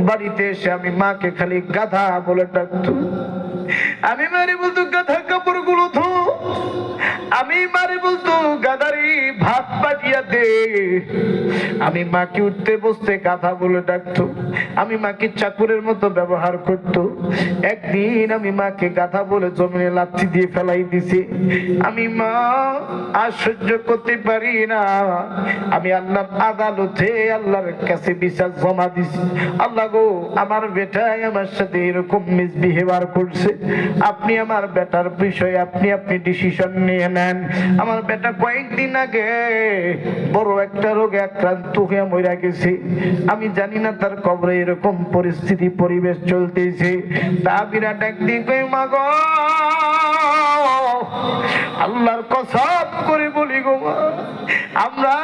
বাড়িতে এসে আমি মাকে খালি গাধা বলে ডাকতো। আমি মারে বলতো গাধা কাপড় গুলো ধো, আমি মারে বলতো গাধারি ভাত পাঠিয়ে দে। আমি মাকে উঠতে বসতে গাধা বলে ডাকতো, আমি মাকে চাকরের মতো ব্যবহার করত। একদিন আমি মাকে গাধা বলে জমিনে লাথি দিয়ে ফেলাই দিছি। আমি মা আর সহ্য করতে পারি না, আমি আল্লাহর আদালতে আল্লাহর কাছে বিচার জমা দিছি। আল্লাহ গো, আমার বেটাই আমার সাথে এরকম মিসবিহেভিয়ার করছে, আপনি আমার বেটার বিষয়ে আপনি ডিসিশন নিয়ে নেন। আমার বেটা কয়েকদিন আগে বড় একটা রোগে আক্রান্ত হয়ে মরে গেছে, আমি জানি না তার কবরে এরকম পরিস্থিতি পরিবেশ চলতেছে। তাবিরা ডাক দিয়ে কই মা গো, আল্লাহর কসম করে বলি গো মা, আমরা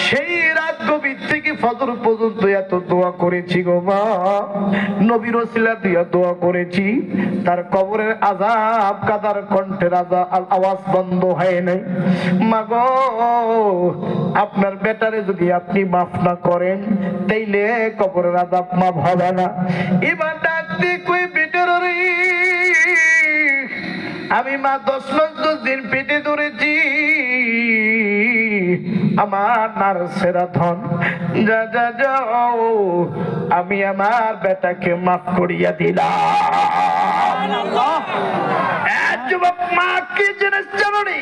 সেই রাত গভীর থেকে ফজর পর্যন্ত এত দোয়া করেছি গো মা, নবীর ওসিলা দিয়ে দোয়া করেছি, তার কবরের আযাব কাদার কণ্ঠের আওয়াজ বন্ধ হয় নাই। মা গো, আপনার বেটারে যদি আপনি মাফ না করেন তাইলে কবরের আযাব মাফ হবে না। এবার ডাক দিয়ে কই বেটার রে, আমি মা 10 মাস 10 দিন পেটে ধরেছি, আমার নার্সেরা ধন, যা যা যাও, আমি আমার বেটাকে মাফ করিয়া দিলাম। যুবক, মা কি জিনিস জানো নি?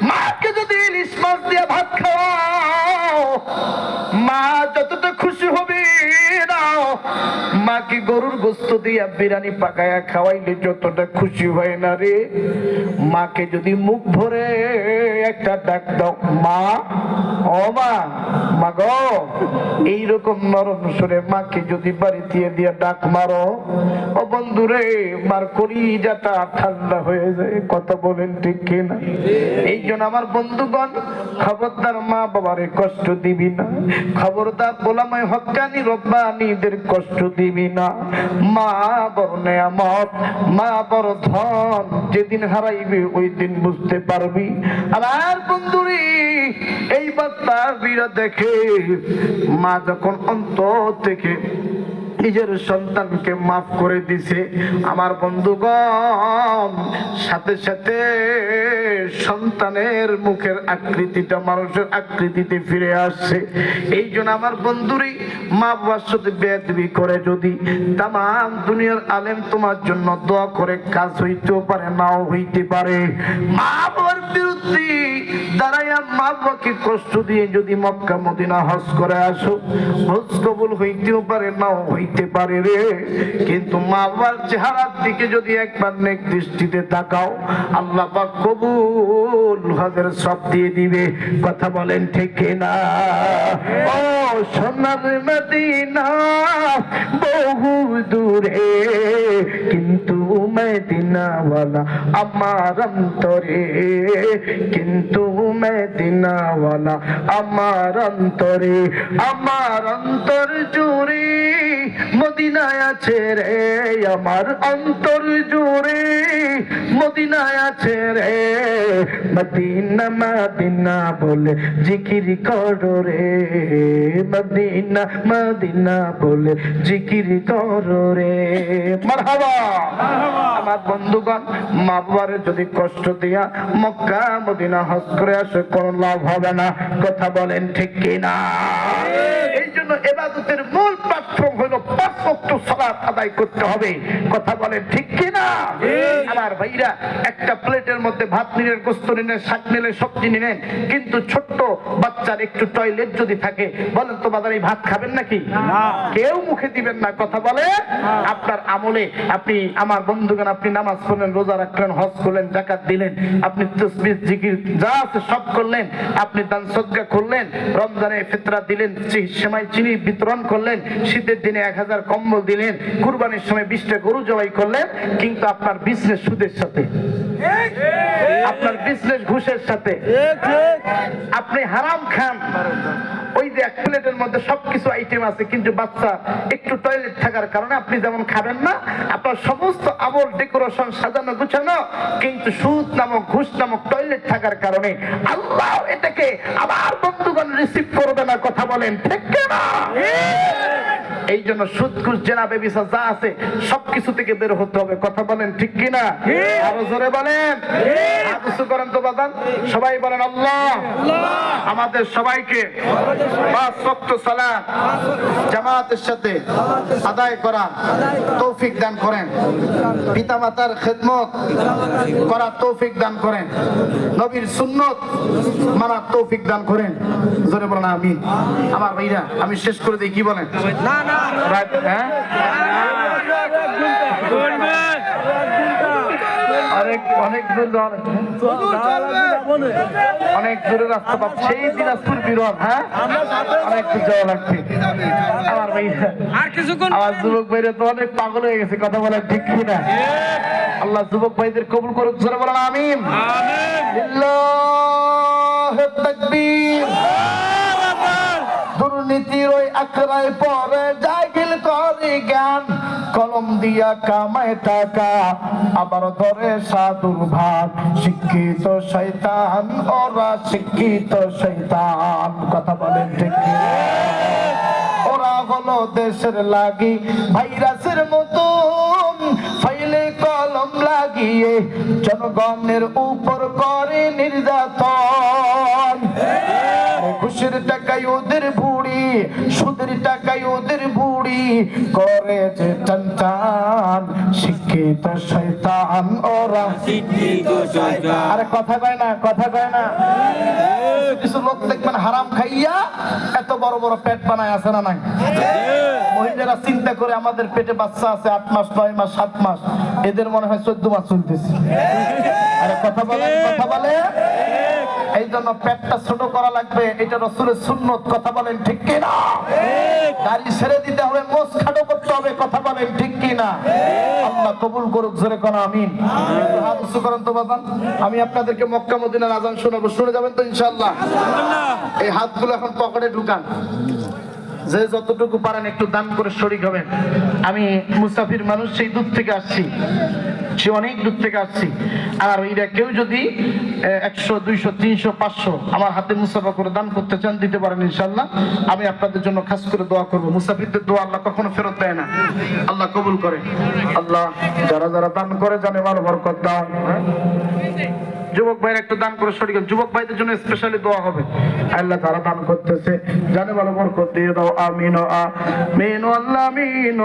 মাকে যদি ইলিশ মাছ দিয়ে ভাত খাওয়াও, মা যতটা খুশি হবে না, মাকে গরুর গোস্ত দিয়া বিরিয়ানি পাকায়া খাওয়াইলে যতটা খুশি হয় না রে। মাকে যদি মুখ ভরে একটা ডাক দাও, মা, ও মা, মা গো, এইরকম নরম সুরে মাকে যদি বাড়ি দিয়ে ডাক মারো, ও বন্ধুরে, মার কলিজাটা ঠান্ডা হয়ে যায়। কথা বলেন ঠিক কিনা? এই জন্য আমার বন্ধুগণ, খবরদার মা বাবারে কষ্ট দিবি না, খবরদার গোলামায়ে হক্কানি রব্বানীদের কষ্ট দিবি না। মা বড় নেয়ামত, মা বড় ধন, যেদিন হারাইবি ওই দিন বুঝতে পারবি। আমার বন্ধুরে, এই বার্তা বিরা দেখে মা যখন অন্তর থেকে নিজের সন্তানকে মাফ করে দিছে, আমার বন্ধুগণ, সাথে সাথে সন্তানের মুখের আকৃতিটা মানুষের আকৃতিতে ফিরে আসছে। এই জন্য আমার বন্ধুরই, মা বাবার সাথে বেয়াদবি করে যদি তামাম দুনিয়ার আলেম তোমার জন্য দোয়া করে, কাজ হইতেও পারে, নাও হইতে পারে। মা বাবার বিরুদ্ধে দাঁড়াইয়া মা বাবাকে কষ্ট দিয়ে যদি মক্কা মদিনা হজ করে আসো, হজ কবুল হইতেও পারে, নাও হইতে পারে রে। কিন্তু মা বাবার চেহারার দিকে যদি একবার নেক দৃষ্টিতে তাকাও, আল্লাহ পাক কবুল হজের সব দিয়ে দিবে। কথা বলেন ঠিক না? ও সোনার মদিনা বহু দূরে, কিন্তু মদিনাওয়ালা আমার অন্তরে, কিন্তু মদিনাওয়ালা আমার অন্তরে, আমার অন্তর জুড়ে মদিনায় আছে রে, আমার অন্তর জুড়ে মদিনায় আছে রে। মদিনা মদিনা বলে জিকির করো রে, মদিনা মদিনা বলে জিকির করো রে। মারহাবা। আমার বন্ধুগণ, মা বাবার যদি কষ্ট দিয়া মক্কা মদিনা হজ করে আসে, কোনো লাভ হবে না। কথা বলেন ঠিক কিনা? এই জন্য ইবাদতের মূল প্ল্যাটফর্ম হলো 5 ওয়াক্ত সালাত আদায় করতে হবে। কথা বলেন ঠিক কিনা? আমার ভাইরা, একটা প্লেটের মধ্যে ভাত নিলেন, গোস্ত নিলেন, শাক নিলেন, সবজি নিলেন, কিন্তু ছোট্ট বাচ্চার একটু টয়লেট যদি থাকে, বলেন তো বাজারে ভাত খাবেন নাকি? কেউ মুখে দিবেন না। কথা বলে, আপনার আমলে আপনি, আমার বন্ধুগণ, আপনি নামাজ পড়লেন, রোজা রাখলেন, হজ করলেন, যাকাত দিলেন, আপনি তাসবিহ জিকির যা আছে সব করলেন, আপনি দান সদকা করলেন, রমজানে ফিতরা দিলেন, সেমাই চিনি বিতরণ করলেন, শীতের দিনে 1000 কম্বল দিলেন, কুরবানির সময় 20টা গরু জবাই করলেন, কিন্তু আপনার বিজনেস সুদের সাথে, আপনার বিজনেস ঘুষের সাথে, আপনি হারাম খান। ওই যে এক প্লেটের মধ্যে সবকিছু আইটেম আছে, কিন্তু বাচ্চা একটু টয়লেট থাকার কারণে আপনি যেমন খাবেন না, আপনার সমস্ত আমল ডেকোরেশন সাজানো গুছানো, কিন্তু সুদ নামক ঘুষ নামক টয়লেট থাকার কারণে আল্লাহ এটাকে আবার বন্ধুগণ রিসিভ করবে না। কথা বলেন ঠিক কিনা? এই জন্য সুদ ঘুষ জেনা বেবিচার যা আছে সবকিছু থেকে বের হতে হবে। কথা বলেন ঠিক কিনা? আরো জোরে বলেন। হাত উঁচু করেন তো বাদান, সবাই বলেন আল্লাহ আমাদের সবাইকে 5 ওয়াক্ত সালাত জামাতের সাথে আদায় করা তৌফিক দান করেন, পিতামাতার খেদমত করার তৌফিক দান করেন, নবীর সুন্নত মানার তৌফিক দান করেন। জোরে বলেন আমিন। আমার ভাইরা, আমি শেষ করে দিই, কি বলেন? না না, হ্যাঁ, অনেক দূরে রাস্তা পাচ্ছি, সেই দিনাজপুর বিরোধ, হ্যাঁ অনেক দূর যাওয়া লাগছে। আমার ভাইরা, আমার যুবক ভাইরা তো অনেক পাগল হয়ে গেছে। কথা বলেন ঠিক কিনা? আল্লাহ যুবক ভাইদের কবুল করুক। জোরে বলেন আমিন। লিল্লাহি তাকবীর। দুর্নীতির ওই আখড়ায় পরে জাহিল করে জ্ঞান, কলম দিয়া কামায় টাকা আবার ধরে সাধুর ভাত। শিক্ষিত শয়তান, ওরা শিক্ষিত শয়তান। কথা বলেন ঠিক কি? ওরা হলো দেশের লাগি ভাইরাসের মতন, ফাইলে কলম লাগিয়ে জনগণের উপর করে নির্যাতন। ঘুষের টাকায় ওদের বুড়ি, সুদের টাকায় ওদের বুড়ি, করে যে টান টান। শিক্ষিত শয়তান, ওরা শিক্ষিত শয়তান। আরে কথা কয় না, কথা কয় না। কিছু লোক দেখবেন হারাম খাইয়া এত বড় বড় পেট বানায়, আছে না নাই? মহিলারা চিন্তা করে আমাদের পেটে বাচ্চা আছে 8 মাস 9 মাস 7 মাস, এদের মনে হয় 14 মাস চলতেছে। আরে কথা বলে, কথা বলে। এই জন্য পেটটা ছোট করা লাগবে, এটা রাসূলের সুন্নত। কথা বলেন ঠিক কিনা? দাড়ি ছেড়ে দিতে হবে, মোচ খাটো করতে হবে। কথা বলেন ঠিক কিনা? আল্লাহ কবুল করুক। জোরে কোন আমিন। হাত উঁচু করেন তো বাবা, আমি আপনাদেরকে মক্কা মদিনার আযান শোনাবো, শুনে যাবেন তো ইনশাআল্লাহ? এই হাতগুলো এখন পকেটে ঢুকান, যে যতটুকু পারেন একটু দান করে শরীক হবেন। আমি মুসাফির মানুষ, সেই দূর থেকে আসছি, সে অনেক দূর থেকে আসছি। আর এরা কেউ যদি 100 200 300 500 আমার হাতে মুসাফা করে দান করতে চান, দিতে পারেন ইনশাআল্লাহ। আমি আপনাদের জন্য খাস করে দোয়া করব। মুসাফিরদের দোয়া আল্লাহ কখনো ফেরত দেয় না, আল্লাহ কবুল করে। আল্লাহ যারা যারা দান করে জানে ভালো বরকত দাও। যুবক ভাইরা একটু দান করে শরীক, যুবক ভাইদের জন্য স্পেশালি দোয়া হবে। আল্লাহ তারা দান করতেছে, জানে ভালো বরকত দিয়ে দাও। আমিন আমিন আল্লাহ আমিন।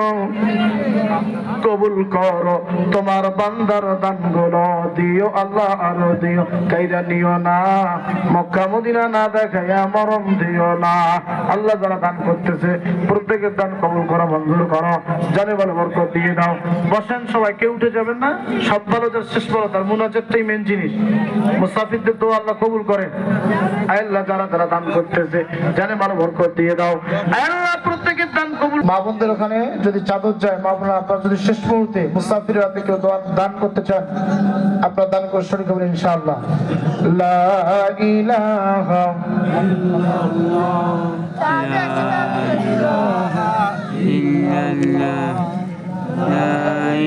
কবুল করো তোমার বান্দার দানগুলো, দিও আল্লাহ আরো দিও, কাইরা নিও না, মক্কা মদিনা না দেখায়া মরম দিও না। আল্লাহ যারা দান করতেছে প্রত্যেকের দান কবুল করো, মঞ্জুর করো, জানে ভালো বরকত দিয়ে দাও। বসেন সবাই, কেউ উঠে যাবেন না। সব ভালো যার শেষ ভালো তার, মুনাজাতটাই মেন জিনিস। মুসাফিরদের দোয়া আল্লাহ কবুল করে। আল্লাহ যারা যারা দান করতেছে জানে ভালো বরকত দিয়ে দাও। আল্লাহ প্রত্যেকের দান কবুল। মা বোনদের ওখানে যদি চাদর যায়, মা বোনরা আপনারা যদি শেষ মুহূর্তে মুসাফিরের হাতে কেউ দান করতে চান, আপনারা দান করে শরীক হবেন ইনশাআল্লাহ। লা ইলাহা ইল্লাল্লাহ, লা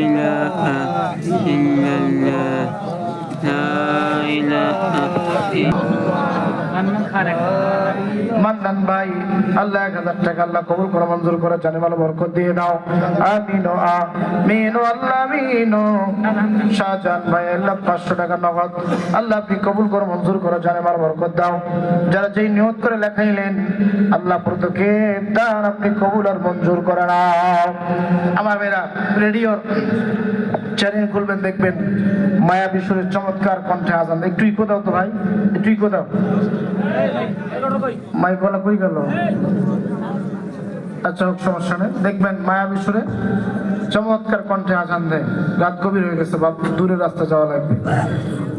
ইলাহা ইল্লাল্লাহ, মান্নান ভাই আল্লাহ 1000 টাকা আল্লাহ কবুল করে, মঞ্জুর করে, জানে ভালো বরকত দিয়ে দাও। আমিন আমিন আল্লাহ আমিন। শাহজাহান ভাই আল্লাহ 500 টাকা নগদ আল্লাহ আপনি কবুল করে, মঞ্জুর করে, জানে ভালো বরকত দাও। যারা যেই নিয়ত করে লেখাইলেন আল্লাহ প্রত্যেকে দান আপনি কবুল আর মঞ্জুর করে নাও। আমার মেয়েরা রেডিওর চ্যানেল খুলবেন, দেখবেন মায়াবী সুরের চমৎকার কণ্ঠে আজান। একটু ইকো দাও তো ভাই, একটু ইকো দাও। মাইক বলা কই গেল? আচ্ছা হোক, সমস্যা নেই। দেখবেন মায়াবী সুরে চমৎকার কণ্ঠে আজান দেয়। রাত গভীর হয়ে গেছে, বাপ দূরের রাস্তা যাওয়া লাগবে।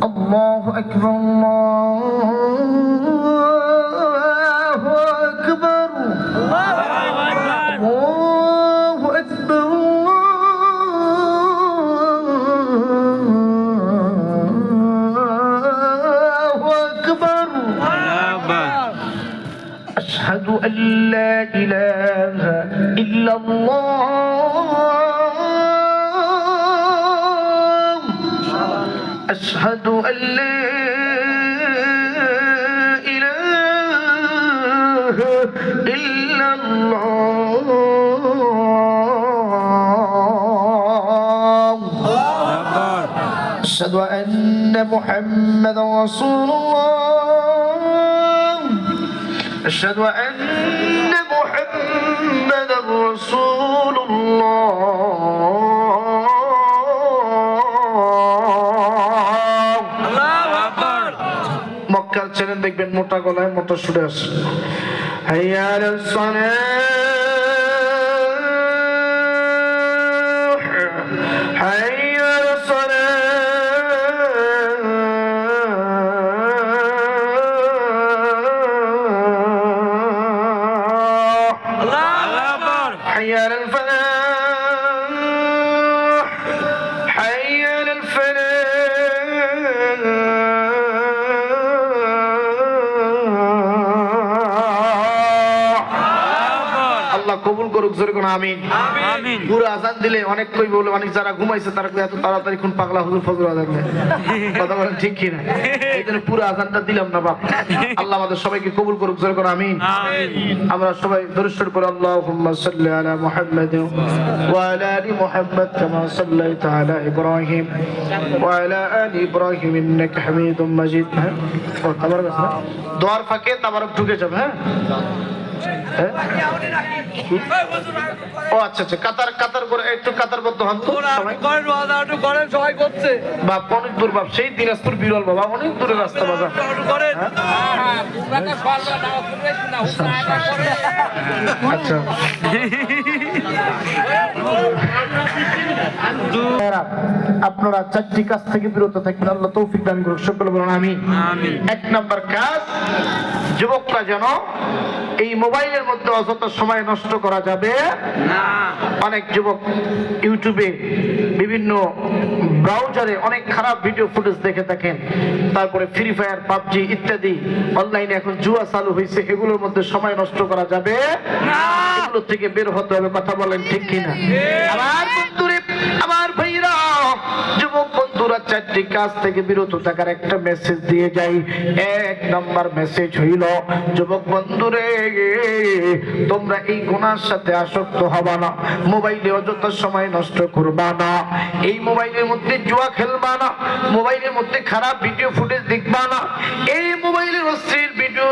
আল্লাহু আকবার, আল্লাহু আকবার, আল্লাহু আকবার। আশহাদু আল্লা ইলাহা ইল্লাল্লাহ আশহাদু আল্লা إلا الله أشهد أن محمدا رسول الله أشهد أن محمدا رسول الله মক্কার ছেলে দেখবেন মোটা গলায় মোটা সুরে আসে حي على الصلاة حي على الصلاة الله أكبر حي على الفلاح حي على الفلاح কবুল করুক জোরে কোন আমিন আমিন পুরো আযান দিলে অনেক কই বলে অনেক যারা ঘুমাইছে তারা এত তাড়াতাড়ি কোন পাগলা হুজুর ফজর আযান দেয় কথা বলেন ঠিক কি না এইজন্য পুরো আযানটা দিলাম না বাপ আল্লাহ আমাদের সবাইকে কবুল করুক জোরে কোন আমিন আমিন আমরা সবাই দরুদ শরীফ পড়ি আল্লাহুম্মা সাল্লি আলা মুহাম্মাদ ওয়া আলা আলি মুহাম্মাদ কামা সাল্লাইতা আলা ইব্রাহিম ওয়া আলা আলি ইব্রাহিম ইন্নাকা হামিদুম মাজিদ ও তাবারক দোয়ার ফাঁকে তাবারক ঢুকে যাবে হ্যাঁ ও আচ্ছা আচ্ছা কাতার কাতার করে একটু কাতারবদ্ধ হন তো সবাই করেন সবাই করছে বাপ অনেক দূর বাপ সেই দিনাজপুর বিরল বাবা অনেক দূরের রাস্তা বাবা আচ্ছা আপনারা চারটি কাজ থেকে বিরত থাকবেন আল্লাহ তৌফিক দান করুন সকলে বলুন আমিন এক নাম্বার কাজ যুবকরা যেন এই মোবাইলের মধ্যে অযথা সময় নষ্ট করা যাবে না অনেক যুবক ইউটিউবে বিভিন্ন ব্রাউজারে অনেক খারাপ ভিডিও ফুটেজ দেখে থাকেন তারপরে ফ্রি ফায়ার পাবজি ইত্যাদি অনলাইনে এখন জুয়া চালু হয়েছে এগুলোর মধ্যে সময় নষ্ট করা যাবে না এগুলো থেকে বের হতে হবে কথা বলেন ঠিক কিনা আমার বন্ধুরে আমার ভাইরা যুবক বন্ধুরা চারটি কাজ থেকে বিরত থাকার একটা মেসেজ দিয়ে যাই এক নাম্বার মেসেজ হইল যুবক বন্ধুরে তোমরা এই গুনার সাথে আসক্ত হবা না মোবাইলে অযথা সময় নষ্ট করবা না এই মোবাইলের মধ্যে জুয়া খেলবা না মোবাইলের মধ্যে খারাপ ভিডিও ফুটেজ দেখবা না এই মোবাইলের অশ্লীল ভিডিও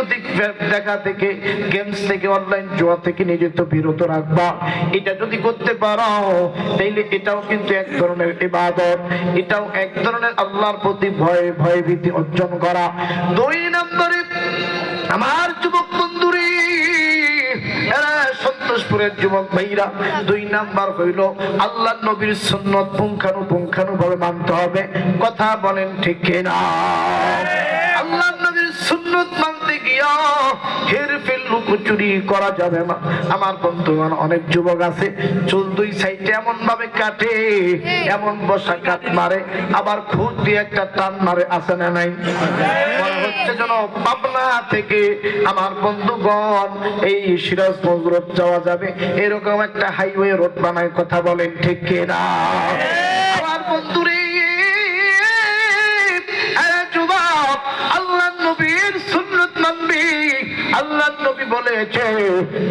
দেখা থেকে গেমস থেকে অনলাইন জুয়া থেকে নিজেকে বিরত রাখবা এটা যদি করতে পারো তাহলে এটাও কিন্তু এক ধরনের ইবাদত এটাও এক ধরনের আল্লাহর প্রতি ভয়ভীতি অর্জন করা দুই নম্বরে আমার যুবক বন্ধুরে সন্তোষপুরের যুবক ভাইরা দুই নাম্বার হইল আল্লাহ নবীর সুন্নত পুঙ্খানুপুঙ্খানুভাবে মানতে হবে কথা বলেন ঠিক কিনা আল্লাহ নবীর সুন্নত মানতে গিয়া হেরফের লুকোচুরি করা যাবে না আমার বন্ধুগণ অনেক যুবক আছে চুল দুই সাইডে এমন ভাবে কাটে এমন বসা কাট মারে আবার খুদ দিয়ে একটা টান মারে আছে না নাই মনে হচ্ছে যেন পাবনা থেকে আমার বন্ধুগণ এই সিরাজগঞ্জ রোড যাওয়া যাবে এরকম একটা হাইওয়ে রোড বানায় কথা বলেন ঠিক কিনা আমার বন্ধুরে যুবক আল্লাহ নবীর সুন্নত মানবি আল্লাহ নবী বলেছে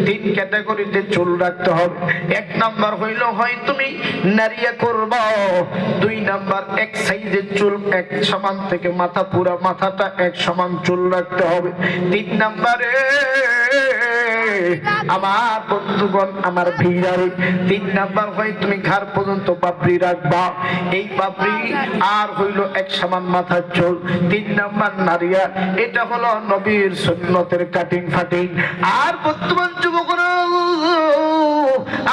তিন ক্যাটাগরিতে চুল রাখতে হবে এক নাম্বার হইল হয় তুমি নারিয়া করবা দুই নাম্বার এক সাইজের চুল এক সমান থেকে মাথা পুরা মাথাটা এক সমান চুল রাখতে হবে তিন নাম্বারে আমার বন্ধুগণ আমার ভিড়ারে তিন নাম্বার হয় তুমি ঘাড় পর্যন্ত পাপড়ি রাখবা এই পাপড়ি আর হইল এক সমান মাথার চুল তিন নাম্বার নারিয়া এটা হলো নবীর সুন্নতের কাটিং ফাটিং আর বর্তমান যুবকরা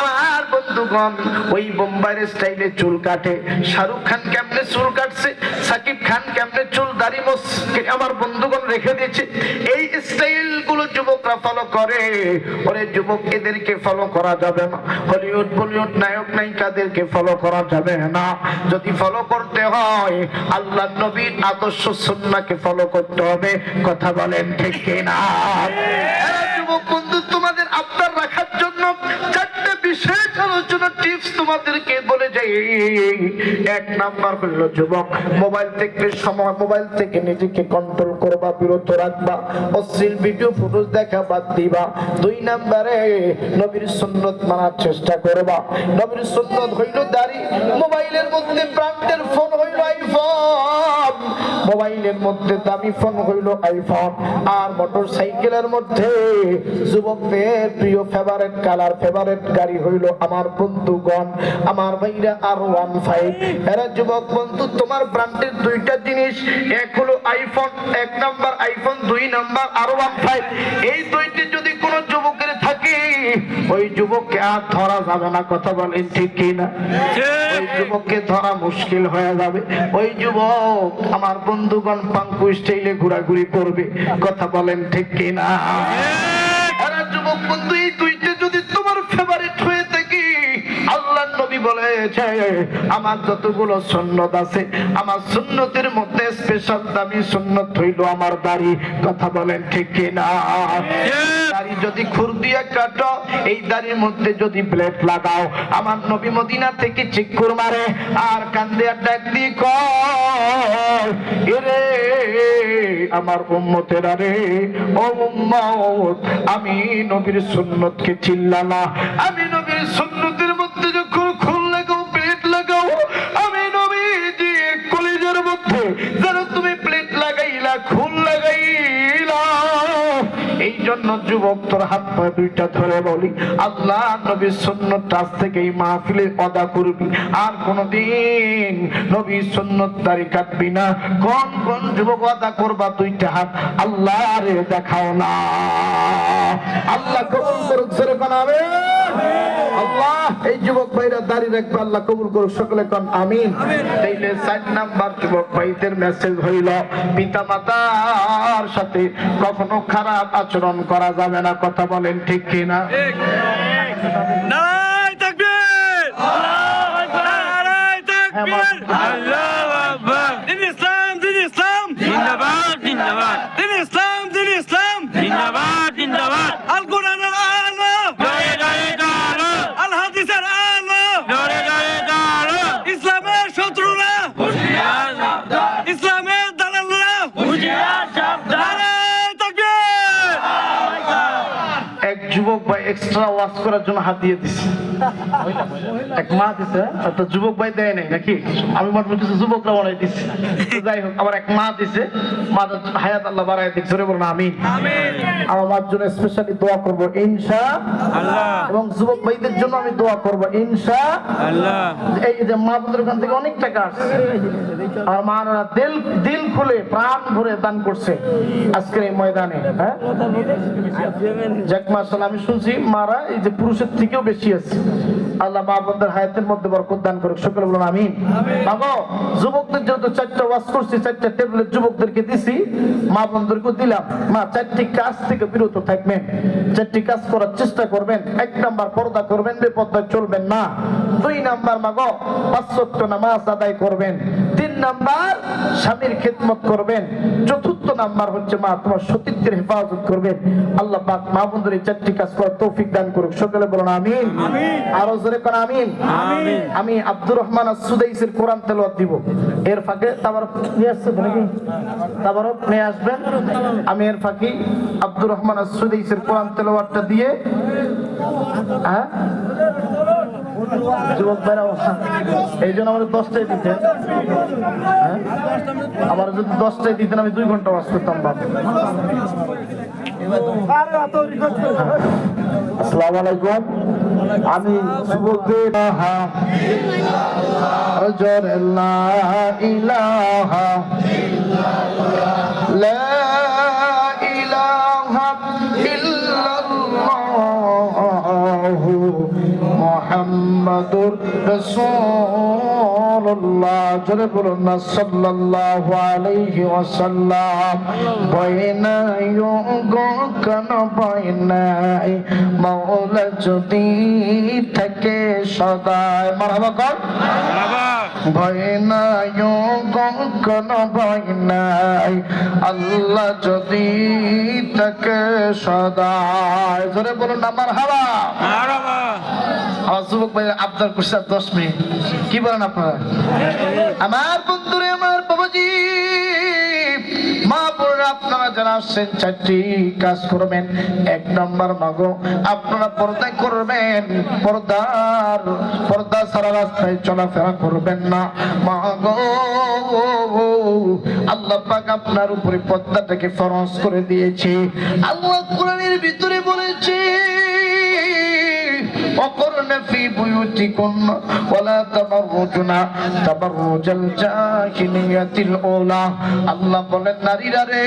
আমার বন্ধুগণ ওই বোম্বাইয়ের স্টাইলে চুল কাটে শাহরুখ খান কেমনে চুল কাটছে সাকিব খান কেমনে চুল দাড়ি মোছ আমার বন্ধুগণ রেখে দিয়েছে এই স্টাইল গুলো যুবকরা ফলো করে ওরে যুবক এদেরকে ফলো করা যাবে না হলিউড বলিউড নায়ক নায়িকাদেরকে ফলো করা যাবে না যদি ফলো করতে হয় আল্লাহ নবীর আদর্শ সুন্নাহকে ফলো করতে হবে কথা বলেন ঠিক কিনা যুবক বন্ধু, তোমাদের আবদার রাখার জন্য চারটে বিশেষ আলোচনা টিপস তোমাদেরকে বলে যাই। এক নাম্বার হলো যুবক, মোবাইল থেকে নিজেকে কন্ট্রোল করবা, বিরত রাখবা, অশ্লীল ভিডিও ফুটেজ দেখা বাদ দিবা। দুই নাম্বারে নবীর সুন্নত মানার চেষ্টা করবা। নবীর সুন্নত হইল দাড়ি। মোবাইলের মধ্যে ব্র্যান্ডের ফোন হইল আইফোন, মোবাইলের মধ্যে দামি ফোন হইল আইফোন, আর মোটর সাইকেলের মধ্যে যুবকদের প্রিয় ফেভারিট কালার, ফেভারিট গাড়ি হইল আমার বন্ধুগণ, আমার ভাইরা R15। এরা যুবক বন্ধু, তোমার ব্র্যান্ডের দুইটা জিনিস, এক হলো আইফোন, এক নাম্বার আইফোন, দুই নাম্বার R15। এই দুইটি যদি কোন যুবকের থাকে, ওই যুবককে আর ধরা যাবে না। কথা বলেন ঠিক কিনা? ওই যুবককে ধরা মুশকিল হয়ে যাবে। ওই যুবক আমার বন্ধুগণ পাঙ্কু স্টাইলে ঘোরাঘুরি করবে। কথা বলেন ঠিক কিনা? আরে যুবক বন্ধু, এই দুইটা যদি তোমার ফেভারিট হয়ে থাকে, আল্লাহর নবী বলেছে আমার যতগুলো সুন্নত আছে, আমার সুন্নতের মধ্যে স্পেশাল দামি সুন্নত হইল আমার দাড়ি। কথা বলেন ঠিক কিনা? দাড়ি যদি খুর দিয়ে কাটো, এই দাড়ির মধ্যে যদি ব্লেড লাগাও, আমার নবী মদিনা থেকে চিক্কুর মারে আর কান্দে আর ডাক দিয়ে কয়, এরে আমার উম্মতেরা রে, ও উম্মত, আমি নবীর সুন্নতকে চিল্লা না। আমি নবীর সুন্নতের মধ্যে যখন খুল লাগাও, প্লেট লাগাও, আমি নবীজি কলিজার মধ্যে যেন তুমি প্লেট লাগাইলা, খুল লাগাইলা। এই জন্য যুবক, তোর হাত পা দুইটা ধরে বলি, আল্লাহ নবীর সুন্নত আজ থেকে এই মাহফিলে আদা করবি, আর কোনদিন নবীর সুন্নত দাড়ি কাটবি না। কোন কোন যুবক আদা করবা? দুইটা হাত আল্লাহ রে দেখাও না। আল্লাহ কবুল করুক, জোরে কোন আমিন। আল্লাহ এই যুবক ভাইরা দাড়ি রাখবে, আল্লাহ কবুল করুক, সকলে কোন আমিন। তাইলে 4 নাম্বার যুবক ভাইদের মেসেজ হইল, পিতা মাতার সাথে কখনো খারাপ আচরণ করা যাবে না। কথা বলেন ঠিক কিনা? নারায়ে তাকবীর, আল্লাহু আকবার, নারায়ে তাকবীর, আল্লাহু আকবার। দিন ইসলাম জিন্দাবাদ জিন্দাবাদ, দিন ইসলাম জিন্দাবাদ জিন্দাবাদ। আল কোরআনের আলো জয় জয় জয়, আল হাদিসের আলো জয় জয় জয়। ইসলামের শত্রুরা হুঁশিয়ার সাবধান, ইসলামের দালালরা হুঁশিয়ার সাবধান। নারায়ে তাকবীর। এক যুবক ভাই এক্সট্রা ওয়াজ করার জন্য হাত দিয়ে দিছে, এক মা দিছে, তো যুবক ভাই দেয় নাই নাকি? আমি মনে কিছু যুবকরা বানাই দিচ্ছি। যাই হোক, আমার এক মা দিছে, মা হায়াত আল্লাহ বাড়ায় দিক, জোরে বলুন আমিন। আমার মার জন্য স্পেশালি দোয়া করবো ইনশাআল্লাহ, এবং যুবক ভাইদের জন্য আমি দোয়া করবো ইনশাআল্লাহ। এই যে মা বোনদের ওখান থেকে অনেক টাকা আসছে, আমার মারা দিল খুলে প্রাণ ভরে দান করছে আজকের এই ময়দানে। হ্যাঁ, যাক মাশাআল্লাহ, আমি শুনছি মারা এই যে পুরুষের থেকেও বেশি আছে। আল্লাহ মা বোনদের হায়াতের মধ্যে বরকত দান করুক, সকলে বলুন আমিন। বাবা, যুবকদের যেহেতু 4টা ওয়াজ করছি, 4টা ট্যাবলেট যুবকদেরকে দিছি, মা বোনদেরকে দিলাম। মা 4টি কাজ থেকে বিরত থাকবেন, 4টি কাজ করার চেষ্টা করবেন। 1 নাম্বার পর্দা করবেন, বেপর্দায় চলবেন না। 2 নাম্বার মাগো 5 ওয়াক্ত নামাজ আদায় করবেন। 3 নাম্বার স্বামীর খিদমত করবেন। 4র্থ নাম্বার হচ্ছে মা তোমার সতীত্বের হেফাজত করবেন। আল্লাহ পাক মা বোনদের এই 4টি কাজ করার তৌফিক দান করুক, সকলে বলুন আমিন। আরো জোরে কোন আমিন। আমি আব্দুর রহমান আস-সুদাইসির কোরআন তেলাওয়াত দিব, এর ফাঁকে তাবারক নিয়ে আসছে নাকি? তাবারক নিয়ে আসবেন। আমি এর ফাঁকে আব্দুর রহমান আস-সুদাইসির কোরআন তেলাওয়াতটা দিয়ে, হ্যাঁ যুবক ভাইরা, এই জন্য আমাদের 10টাই দিতেন। হ্যাঁ, আবার যদি 10টাই দিতেন আমি 2 ঘন্টা ওয়াজ করতাম। বাবা, আসসালামু আলাইকুম। আমি যুবকদের লা ইলাহা লা ইলাহা ইল্লাল্লাহু মুহাম্মাদুর রাসূলুল্লাহ, জোরে বলুন না সাল্লাল্লাহু আলাইহি ওয়াসাল্লাম। বয়না ইয়গো কোন বয়নাই, মাওলা যদি থাকে সদায়। মারহাবা কর, ভয় নাই কোনো ভয় নাই, আল্লাহ যদি তাকে সদায়। জোরে বলুন আমার হাওয়া। মারহাবা। আমার যুবক ভাই আবদার করছে 10 মিনিট, কি বলেন আপনারা? আমার বন্ধুরে, আমার বাবাজি, মা বোনেরা, আপনারা যারা আসছেন 4টি কাজ করবেন। 1 নম্বর মাগো, আপনারা পর্দা করবেন, পর্দা ছাড়া রাস্তায় চলাফেরা করবেন না। মাগো, আল্লাহ পাক আপনার উপরে পর্দাটাকে ফরজ করে দিয়েছে। আল্লাহ কোরআনের ভিতরে বলেছে, وقرن في بيوتكن ولا تبرجن تبرج الجاهلية الأولى। আল্লাহ বলেন, নারীরা রে,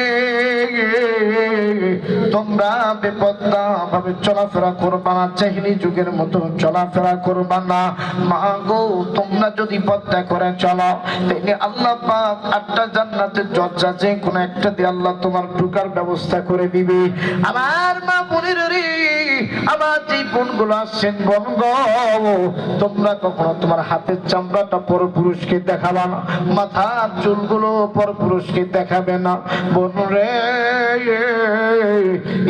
তোমরা বেপর্দা ভাবে চলাফেরা করবা না, জাহিলি যুগের মতো চলাফেরা করবা না। মা গো, তোমরা যদি পর্দা করে চলো, তাহলে আল্লাহ পাক 8টা জান্নাতের দরজা যে কোনো একটা দিয়ে আল্লাহ তোমার ঢোকার ব্যবস্থা করে দিবে। আমার মা বোনেরা রে, আমার যে বোনগুলো আসছেন, বোন গো, তোমরা কখনো তোমার হাতের চামড়াটা পরপুরুষকে দেখাবা না, মাথার চুলগুলো পরপুরুষকে দেখাবে না। বোন রে,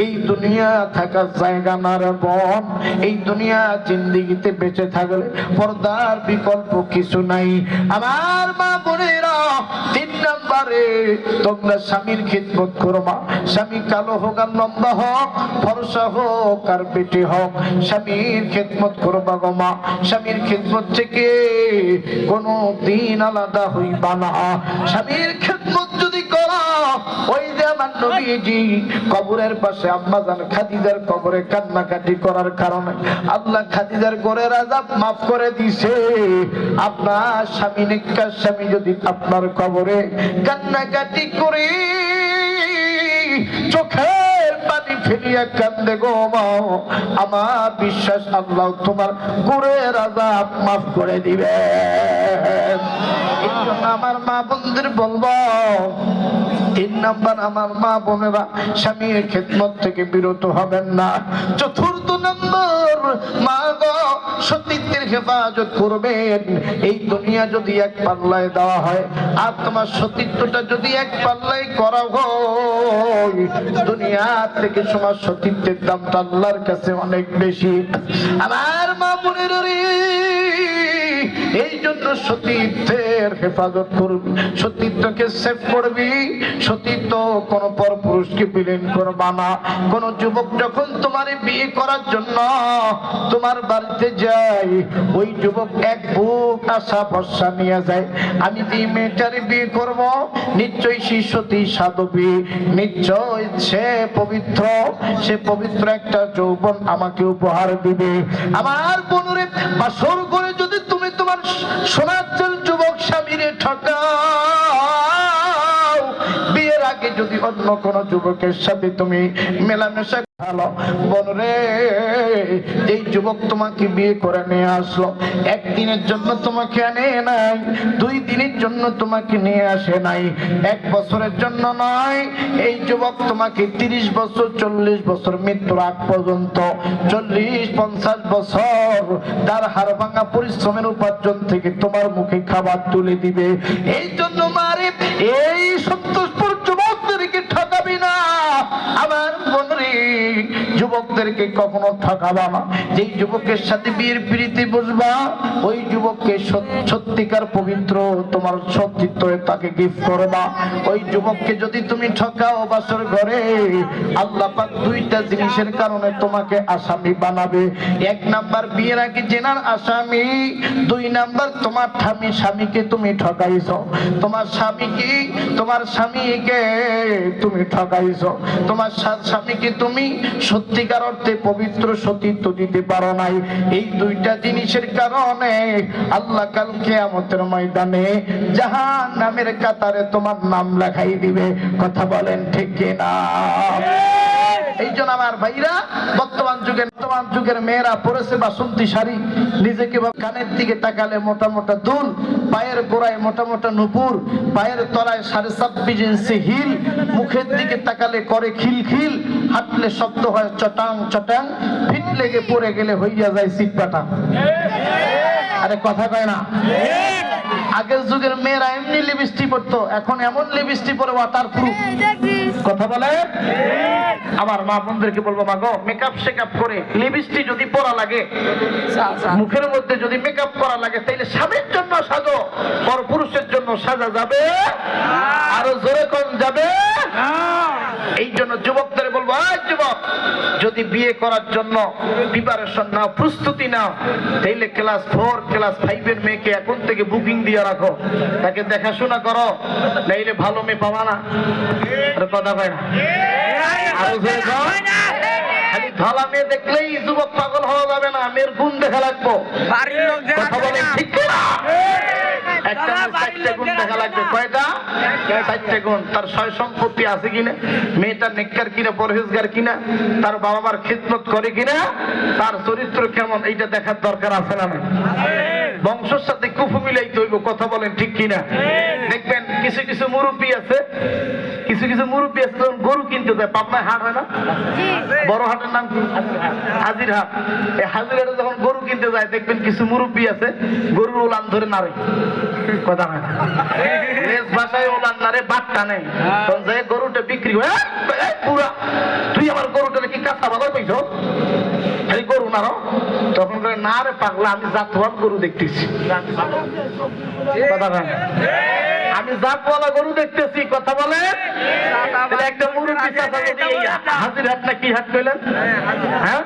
এই দুনিয়া থাকার জায়গা না রে বোন। এই দুনিয়া জিন্দেগিতে বেঁচে থাকলে পর্দার বিকল্প কিছু নাই। আমার মা বোনেরা, 3 নম্বরে, তোমরা স্বামীর খিদমত করবা। স্বামী কালো হোক আর লম্বা হোক, ফর্সা হোক আর পেটে হোক, স্বামীর খিদমত করবা গো মা। স্বামীর খিদমত থেকে কোনো দিন আলাদা হইবা না। স্বামীর খিদমত যদি করো, ওই যে আমার নবীজি কবরের পাশে আম্মাজান খাদিজার কবরে কান্নাকাটি করার কারণে আল্লাহ খাদিজার ঘরের আযাব মাফ করে দিছে। আপনার স্বামী নেককার স্বামী যদি আপনার কবরে কান্নাকাটি করে চোখের পানি ফেলিয়া কান্দে গো মা, আমার বিশ্বাস আল্লাহ তোমার ঘরের আযাব মাফ করে দিবে। এই জন্য আমার মা বোনদের বলবো, 3 নম্বর, আমার মা বোনেরা স্বামীর খেদমত থেকে বিরত হবেন না। 4র্থ নম্বর, মা গো, সতীত্বের হেফাজত করবেন। এই দুনিয়া যদি এক পাল্লায় দেওয়া হয় আর তোমার সতীত্বটা যদি এক পাল্লায় করা হয়, দুনিয়া থেকে তোমার সতীত্বের দামটা আল্লাহর কাছে অনেক বেশি। আমার মা বোনেরা রে, এই জন্য সতীত্বের হেফাজত করবি, সতীত্বকে সেভ করবি। সতীত্ব কোন পর পুরুষকে বিলীন করবা না। কোন যুবক যখন তোমার বিয়ে করার জন্য তোমার বাড়িতে যায়, ওই যুবক এক বুক আশা ভরসা নিয়ে যায়, আমি যে মেয়েটারে বিয়ে করব, নিশ্চয়ই সে সতী সাধবী, নিশ্চয় সে পবিত্র, সে পবিত্র একটা যৌবন আমাকে উপহার দিবে। আমার বোনরে, বাসর করে যদি তুমি তোমার সোনাচল যুবক স্বামীরে ঠকাও, বিয়ের আগে যদি অন্য কোন যুবকের সাথে তুমি মেলামেশা ভালো বোনরে, এই যুবক তোমাকে বিয়ে করে নিয়ে আসলো, 1 দিনের জন্য তোমাকে আনে নাই, 2 দিনের জন্য তোমাকে নিয়ে আসে নাই, 1 বছরের জন্য নয়। এই যুবক তোমাকে 30 বছর 40 বছর মৃত্যুর আগ পর্যন্ত 40-50 বছর তার হাড় ভাঙা পরিশ্রমের উপার্জন থেকে তোমার মুখে খাবার তুলে দিবে। এই জন্য মারে, এই সন্তোষপুর যুবকদেরকে ঠকাবি না। আমার বোনরে, যুবকদেরকে কখনো ঠকাবা না। যেই যুবকের সাথে বিয়ের পিড়িতে বসবা, ওই যুবককে সত্যিকার পবিত্র তোমার সতীত্ব তাকে গিফট করবা। ওই যুবককে যদি তুমি ঠকাও বাসর ঘরে, আল্লাহ পাক 2টা জিনিসের কারণে তোমাকে আসামি বানাবে। 1 নাম্বার, বিয়ের আগে জেনার আসামি। 2 নাম্বার, তোমার স্বামীকে তুমি ঠকাইছো, তোমার স্বামীকে তুমি ঠকাইছো, তোমার স্বামীকে তুমি সত্যিকার অর্থে পবিত্র সতীত্ব দিতে পারো নাই। এই 2টা জিনিসের কারণে আল্লাহ কাল কিয়ামতের ময়দানে জাহান্নামের কাতারে তোমার নাম লেখাই দিবে। কথা বলেন ঠিক কিনা? এই জন্য আমার ভাইরা, বর্তমান যুগের মেয়েরা পরেছে বাসন্তী শাড়ি, নিজেকে কানের দিকে তাকালে মোটা মোটা দুল, পায়ের গোড়ায় মোটা মোটা নুপুর, পায়ের তলায় 26.5 ইঞ্চি হিল, মুখের দিকে তাকালে করে খিলখিল, হাঁটলে শব্দ হয় চটাং চটাং, ফিট লেগে পড়ে গেলে হইয়া যায় সিটপাটা। আরে কথা কয় না? আগের যুগের মেয়েরা এমনি লিপস্টিক পরতো, এখন এমন লিপস্টিক পরে ওয়াটার প্রুফ। কথা বলে? আমার মা বোনদেরকে বলবো, মা গো, মেকআপ শেকআপ করে লিপস্টিক যদি পরা লাগে, মুখের মধ্যে যদি মেকআপ করা লাগে, তাইলে স্বামীর জন্য সাজো, পর পুরুষের জন্য সাজা যাবে? আরো জোরে কোন যাবে? এই জন্য যুবকদের বলবো, যুবক, যদি বিয়ে করার জন্য প্রিপারেশন নাও, প্রস্তুতি নাও, তাইলে ক্লাস 4 ক্লাস 5 এর মেয়েকে এখন থেকে বুকিং দিয়ে রাখো, তাকে দেখাশোনা করো, নাইলে ভালো মেয়ে পাবা না। আর কথা হয় না? আরো জোরে কও। খালি ধলা মেয়ে দেখলেই যুবক পাগল হওয়া যাবে না, মেয়ের গুণ দেখা লাগবো। কথা বলেন ঠিক না? একটা মেয়ের 4টে গুণ দেখা লাগবে। কয়টা? 4টে গুণ। তার সয় সম্পত্তি আছে কিনা, মেয়েটা নেককার কিনা, পরহেজগার কিনা, তার বাবা মার খিদমত করে কিনা, তার চরিত্র কেমন, এইটা দেখার দরকার আছে না? বংশের সাথে কুফু মিলাইতে হইব। কথা বলেন ঠিক কিনা? দেখবেন কিছু কিছু মুরব্বী আছে, যখন গরু কিনতে যায়, পাবনায় হাট হয় না, বড় হাটের নাম কি? হাজির হাট। এই হাজির হাটে যখন গরু কিনতে যায়, দেখবেন কিছু মুরব্বী আছে গরুর ওলান ধরে নাড়ে। কথা হয় না? লেজ ভাষায় ওলান নাড়ে, বাট্টা নেই। তখন যায় গরুটা বিক্রি হয়, পুরা তুই আমার গরুটা কি কাঁচা বাজার পাইছ, খালি গরু নাড়ো। তখন করে, না রে পাগলা, আমি জাতওয়াল গরু দেখতেছি। কথা হয় না? আমি জাতওয়ালা গরু দেখতেছি। কথা বলে? একটা মুরব্বী চাচা যদি হাজির হাট না কি হাট কইলেন, হ্যাঁ,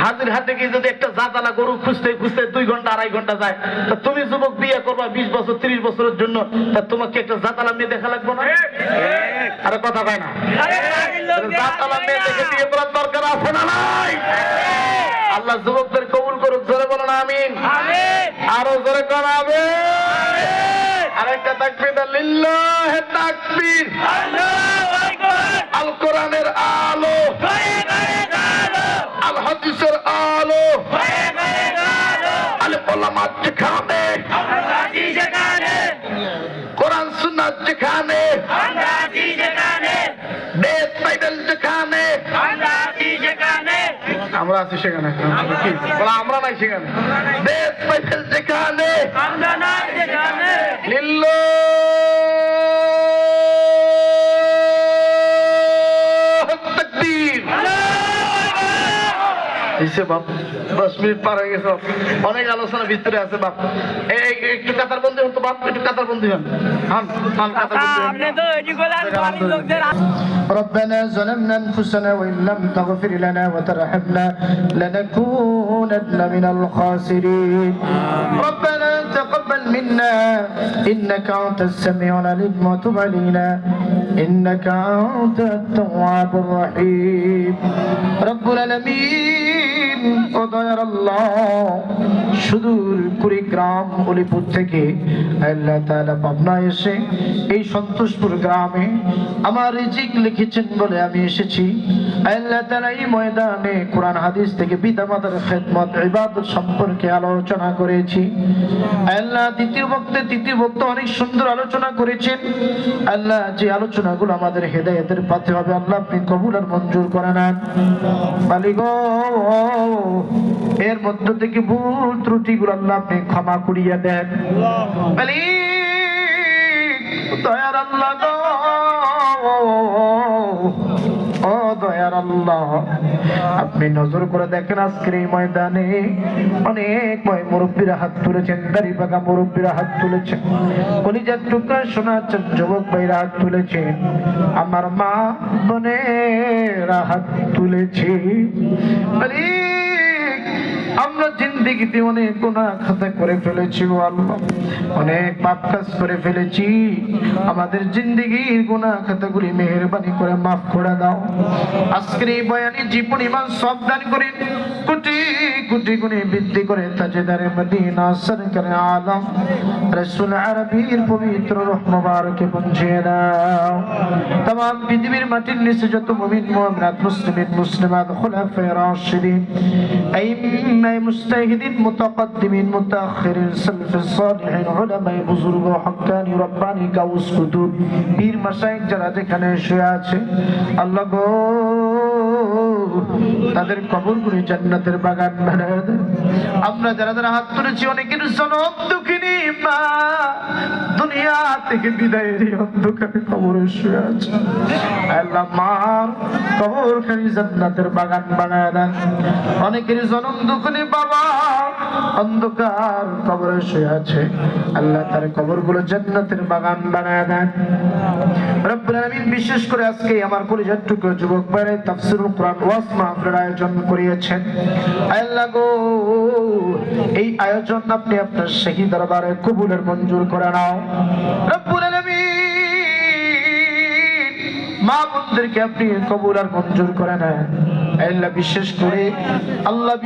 হাজির হাটে গিয়ে যদি একটা জাতওয়ালা গরু খুঁজতে খুঁজতে 2 ঘন্টা 2.5 ঘন্টা যায়, তা তুমি যুবক বিয়ে করবা 20 বছর 30 বছরের জন্য, তা তোমাকে একটা জাতওয়ালা মেয়ে দেখা লাগবে না? আরে কথা কয় না? জাতওয়ালা মেয়ে দেখে বিয়ে করার দরকার আছে না নাই? আল্লাহ যুবকদের কবুল করুক। জোরে বলেন আমিন। আরো জোরে কর আমিন। আরেকটা তাকবীর, লিল্লাহি তাকবীর। আল কোরআনের আলো, আল হাদিসের আলো, আল উলামা যেখানে, কোরআন সুন্নাত যেখানে, বেদ বাইবেল যেখানে, আমরা আছি সেখানে। কি বলা? আমরা নাই সেখানে। বেদ বাইবেল যেখানে, লিল্লাহি তাকবীর। এসে বাপ 10 মিনিট পার হয়ে গেছে, অনেক আলোচনা ভিতরে আছে বাপ। এই একটু কাতার বন্ধু হন তো বাপ, একটু কাতার বন্ধু হন। কাতার বন্ধু। ربنا ظلمنا أنفسنا وإن لم تغفر لنا وترحمنا لنكونن من الخاسرين. ربنا تقبل منا إنك أنت السميع العليم وتب علينا إنك أنت التواب الرحيم. رب العالمين ও দয়ার আল্লাহ, সুদূর কুড়িগ্রাম অলিপুর থেকে আল্লাহ তাআলা পাবনা এসে এই সন্তোষপুর গ্রামে আমার রিজিক লিখেছেন বলে আমি এসেছি। আল্লাহ তাআলা এই ময়দানে কোরআন হাদিস থেকে পিতামাতার খেদমত ইবাদত সম্পর্কে আলোচনা করেছি। আল্লাহ তৃতীয় বক্তা অনেক সুন্দর আলোচনা করেছেন। আল্লাহ যে আলোচনাগুলো আমাদের হেদায়েতের পথে হবে, আল্লাহ আপনি কবুল আর মঞ্জুর করে নেন। মালিক গো, এর মধ্য থেকে ভুল ত্রুটিগুলো আল্লাহ আপনি ক্ষমা করিয়া দেন। মালিক দয়ার আল্লাহ গো, ও দয়ার আল্লাহ, আপনি নজর করে দেখেন আজকের এই ময়দানে অনেক মুরব্বীরা হাত তুলেছেন, দাড়ি পাকা মুরব্বীরা হাত তুলেছেন, কলিজার টুকরা শোনাচ্ছেন যুবক ভাইরা হাত তুলেছেন, আমার মা বোনেরা হাত তুলেছে। আমরা জিন্দেগিতে অনেক গুনাহ খাতা করে ফেলেছি ও আল্লাহ, অনেক পাপ কাজ করে ফেলেছি। আমাদের জিন্দেগির গুনাহ খাতাগুলি মেহেরবানি করে মাফ করে দাও। আজকের এই বয়ানে যে পরিমাণ সওয়াব দান করেন, কোটি কোটি গুণে বৃদ্ধি করে তাজেদারে মদিনা সরকারে আলম রাসূল আরবীর পবিত্র রূহ মুবারকে পৌঁছিয়ে দাও। तमाम পৃথিবীর মাটির নিচে যত মুমিন মুমিনাত, মুসলিমিন মুসলিমাত, খুলাফায়ে রাশিদিন, আইম্মায়ে মুজতাহিদিন, মুতাকদ্দিমিন মুতাআখিরিন, সালফে সালিহিন, উলামায়ে বুজুর্গ, হক্কানি রব্বানি, গাউস কুতুব, পীর মাশায়েখ যারা যেখানে শুয়ে আছে, আল্লাহ গো তাদের কবরগুলি জান্নাতের বাগান বানায় দেন। আমরা যারা যারা হাত তুলেছি অনেকের জনম দুঃখিনী মা দুনিয়া থেকে বিদায়ের এই অন্ধকারে কবরে শুয়ে আছে। আল্লাহ মার কবরখানি জান্নাতের বাগান বানায় দেন। অনেকের জনম দুঃখিনী বাবা অন্ধকার কবরে শুয়ে আছে, আল্লাহ তার কবরগুলো জান্নাতের বাগান বানায় দেন। রব্বুল আলামিন বিশেষ করে আজকে আমার কলিজার টুকরো যুবক ভাইরা তাফসীরুল কোরআন ওয়াজ মাহফিলের আয়োজন করিয়েছেন। আল্লাহ গো এই আয়োজন আপনি আপনার শাহী দরবারে কবুলের মঞ্জুর করে নাও। রব্বুল আলামিন মা বোনদেরকে আপনি কবুল আর মঞ্জুর করে নেন। আল্লাহ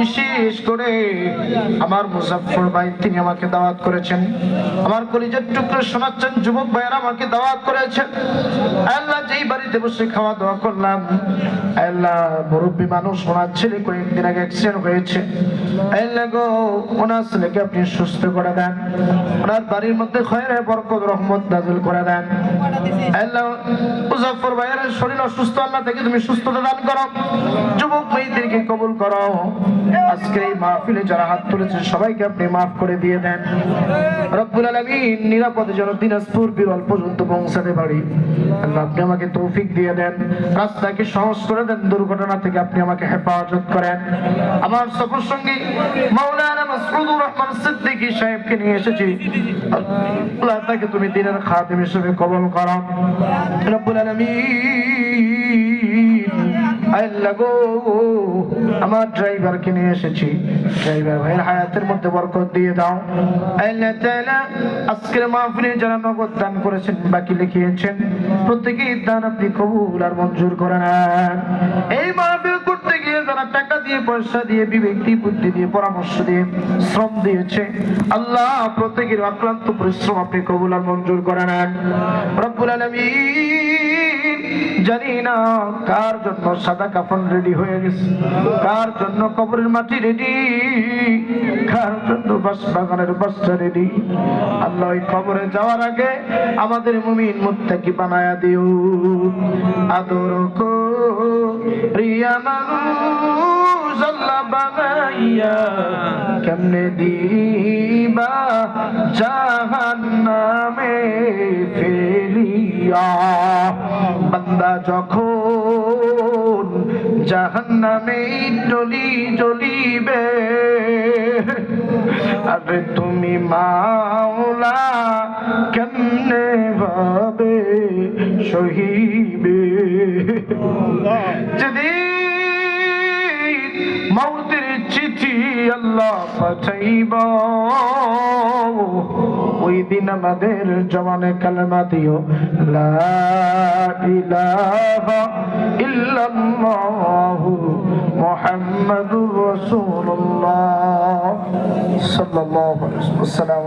বিশেষ করে আমার মুজাফফর ভাই তিনি আমাকে দাওয়াত করেছেন, আমার কলিজার টুকরো শোনাচ্ছেন যুবক ভাইয়েরা আমাকে দাওয়াত করেছেন। আল্লাহ যেই বাড়িতে বসে খাওয়া দাওয়া করলাম, আল্লাহ মুরব্বী মানুষ, ওনার ছেলে কয়েকদিন আগে অ্যাক্সিডেন্ট হয়েছে। আল্লাহ গো ওনার ছেলেকে আপনি সুস্থ করে দেন, ওনার বাড়ির মধ্যে খয়রে বরকত রহমত নাযিল করে দেন। আল্লাহ মুজাফফর ভাইয়ের শরীর অসুস্থ, আল্লাহ থেকে তুমি সুস্থতা দান করো, যুবক ভাইদেরকে কবুল করো। আজকের এই মাহফিলে যারা হাত তুলেছে সবাইকে আপনি মাফ করে দিয়ে দেন। রব্বুল আলামিন নিরাপদে যেন দিনাজপুর বিরল পর্যন্ত পৌঁছাতে পারি, আল্লাহ আপনি আমাকে তৌফিক দিয়ে দেন, রাস্তাকে সহজ করে দেন, দুর্ঘটনা থেকে আপনি আমাকে হেফাজত করেন। আমার সফর সঙ্গী মাওলানা মাসউদুর রহমান সিদ্দিকী সাহেবকে নিয়ে এসেছি, আল্লাহ তাকে তুমি দিনের খাদেম হিসেবে কবুল করো। রব্বুল আলামিন আল্লাহ গো আমার ড্রাইভারকে নিয়ে এসেছি, ড্রাইভার ভাইয়ের হায়াতের মধ্যে বরকত দিয়ে দাও। আল্লাহ তাআলা আজকের মাহফিলে যারা নগদ দান করেছেন, বাকি লিখিয়েছেন, প্রত্যেকেই দান আপনি কবুল আর মঞ্জুর করে নেন। এই মাহফিল করতে গিয়ে যারা টাকা দিয়ে, পয়সা দিয়ে, বিবেক দিয়ে, বুদ্ধি দিয়ে, পরামর্শ দিয়ে, শ্রম দিয়েছে, আল্লাহ প্রত্যেকের অক্লান্ত পরিশ্রম আপনি কবুল আর মঞ্জুর করে নেন। রব্বুল আলামিন জানি না কার জন্য সাদা কাফন রেডি হয়ে গেছে, কার জন্য কবরের মাটি রেডি, কার জন্য বাগানের বস্তা রেডি। আল্লাহ ওই কবরে যাওয়ার আগে আমাদের মুমিন মুত্তাকি বানায়া দিও। আদর করিয়া মানুষ আল্লাহ বানাইয়া কেমনে দিবা জাহান্নামে ফেলিয়া। বান্দা যখন জাহান্নামে জ্বলিবে, আরে তুমি মাওলা কেমনে ভাবে সহিবে। যেদিন মৌতের চিঠি আল্লাহ পাঠাইব, ওই দিন আমাদের জবানে কালেমা দিও, লা ইলাহা ইল্লাল্লাহু মুহাম্মাদুর রাসূলুল্লাহ সাল্লাল্লাহু আলাইহি ওয়াসাল্লাম।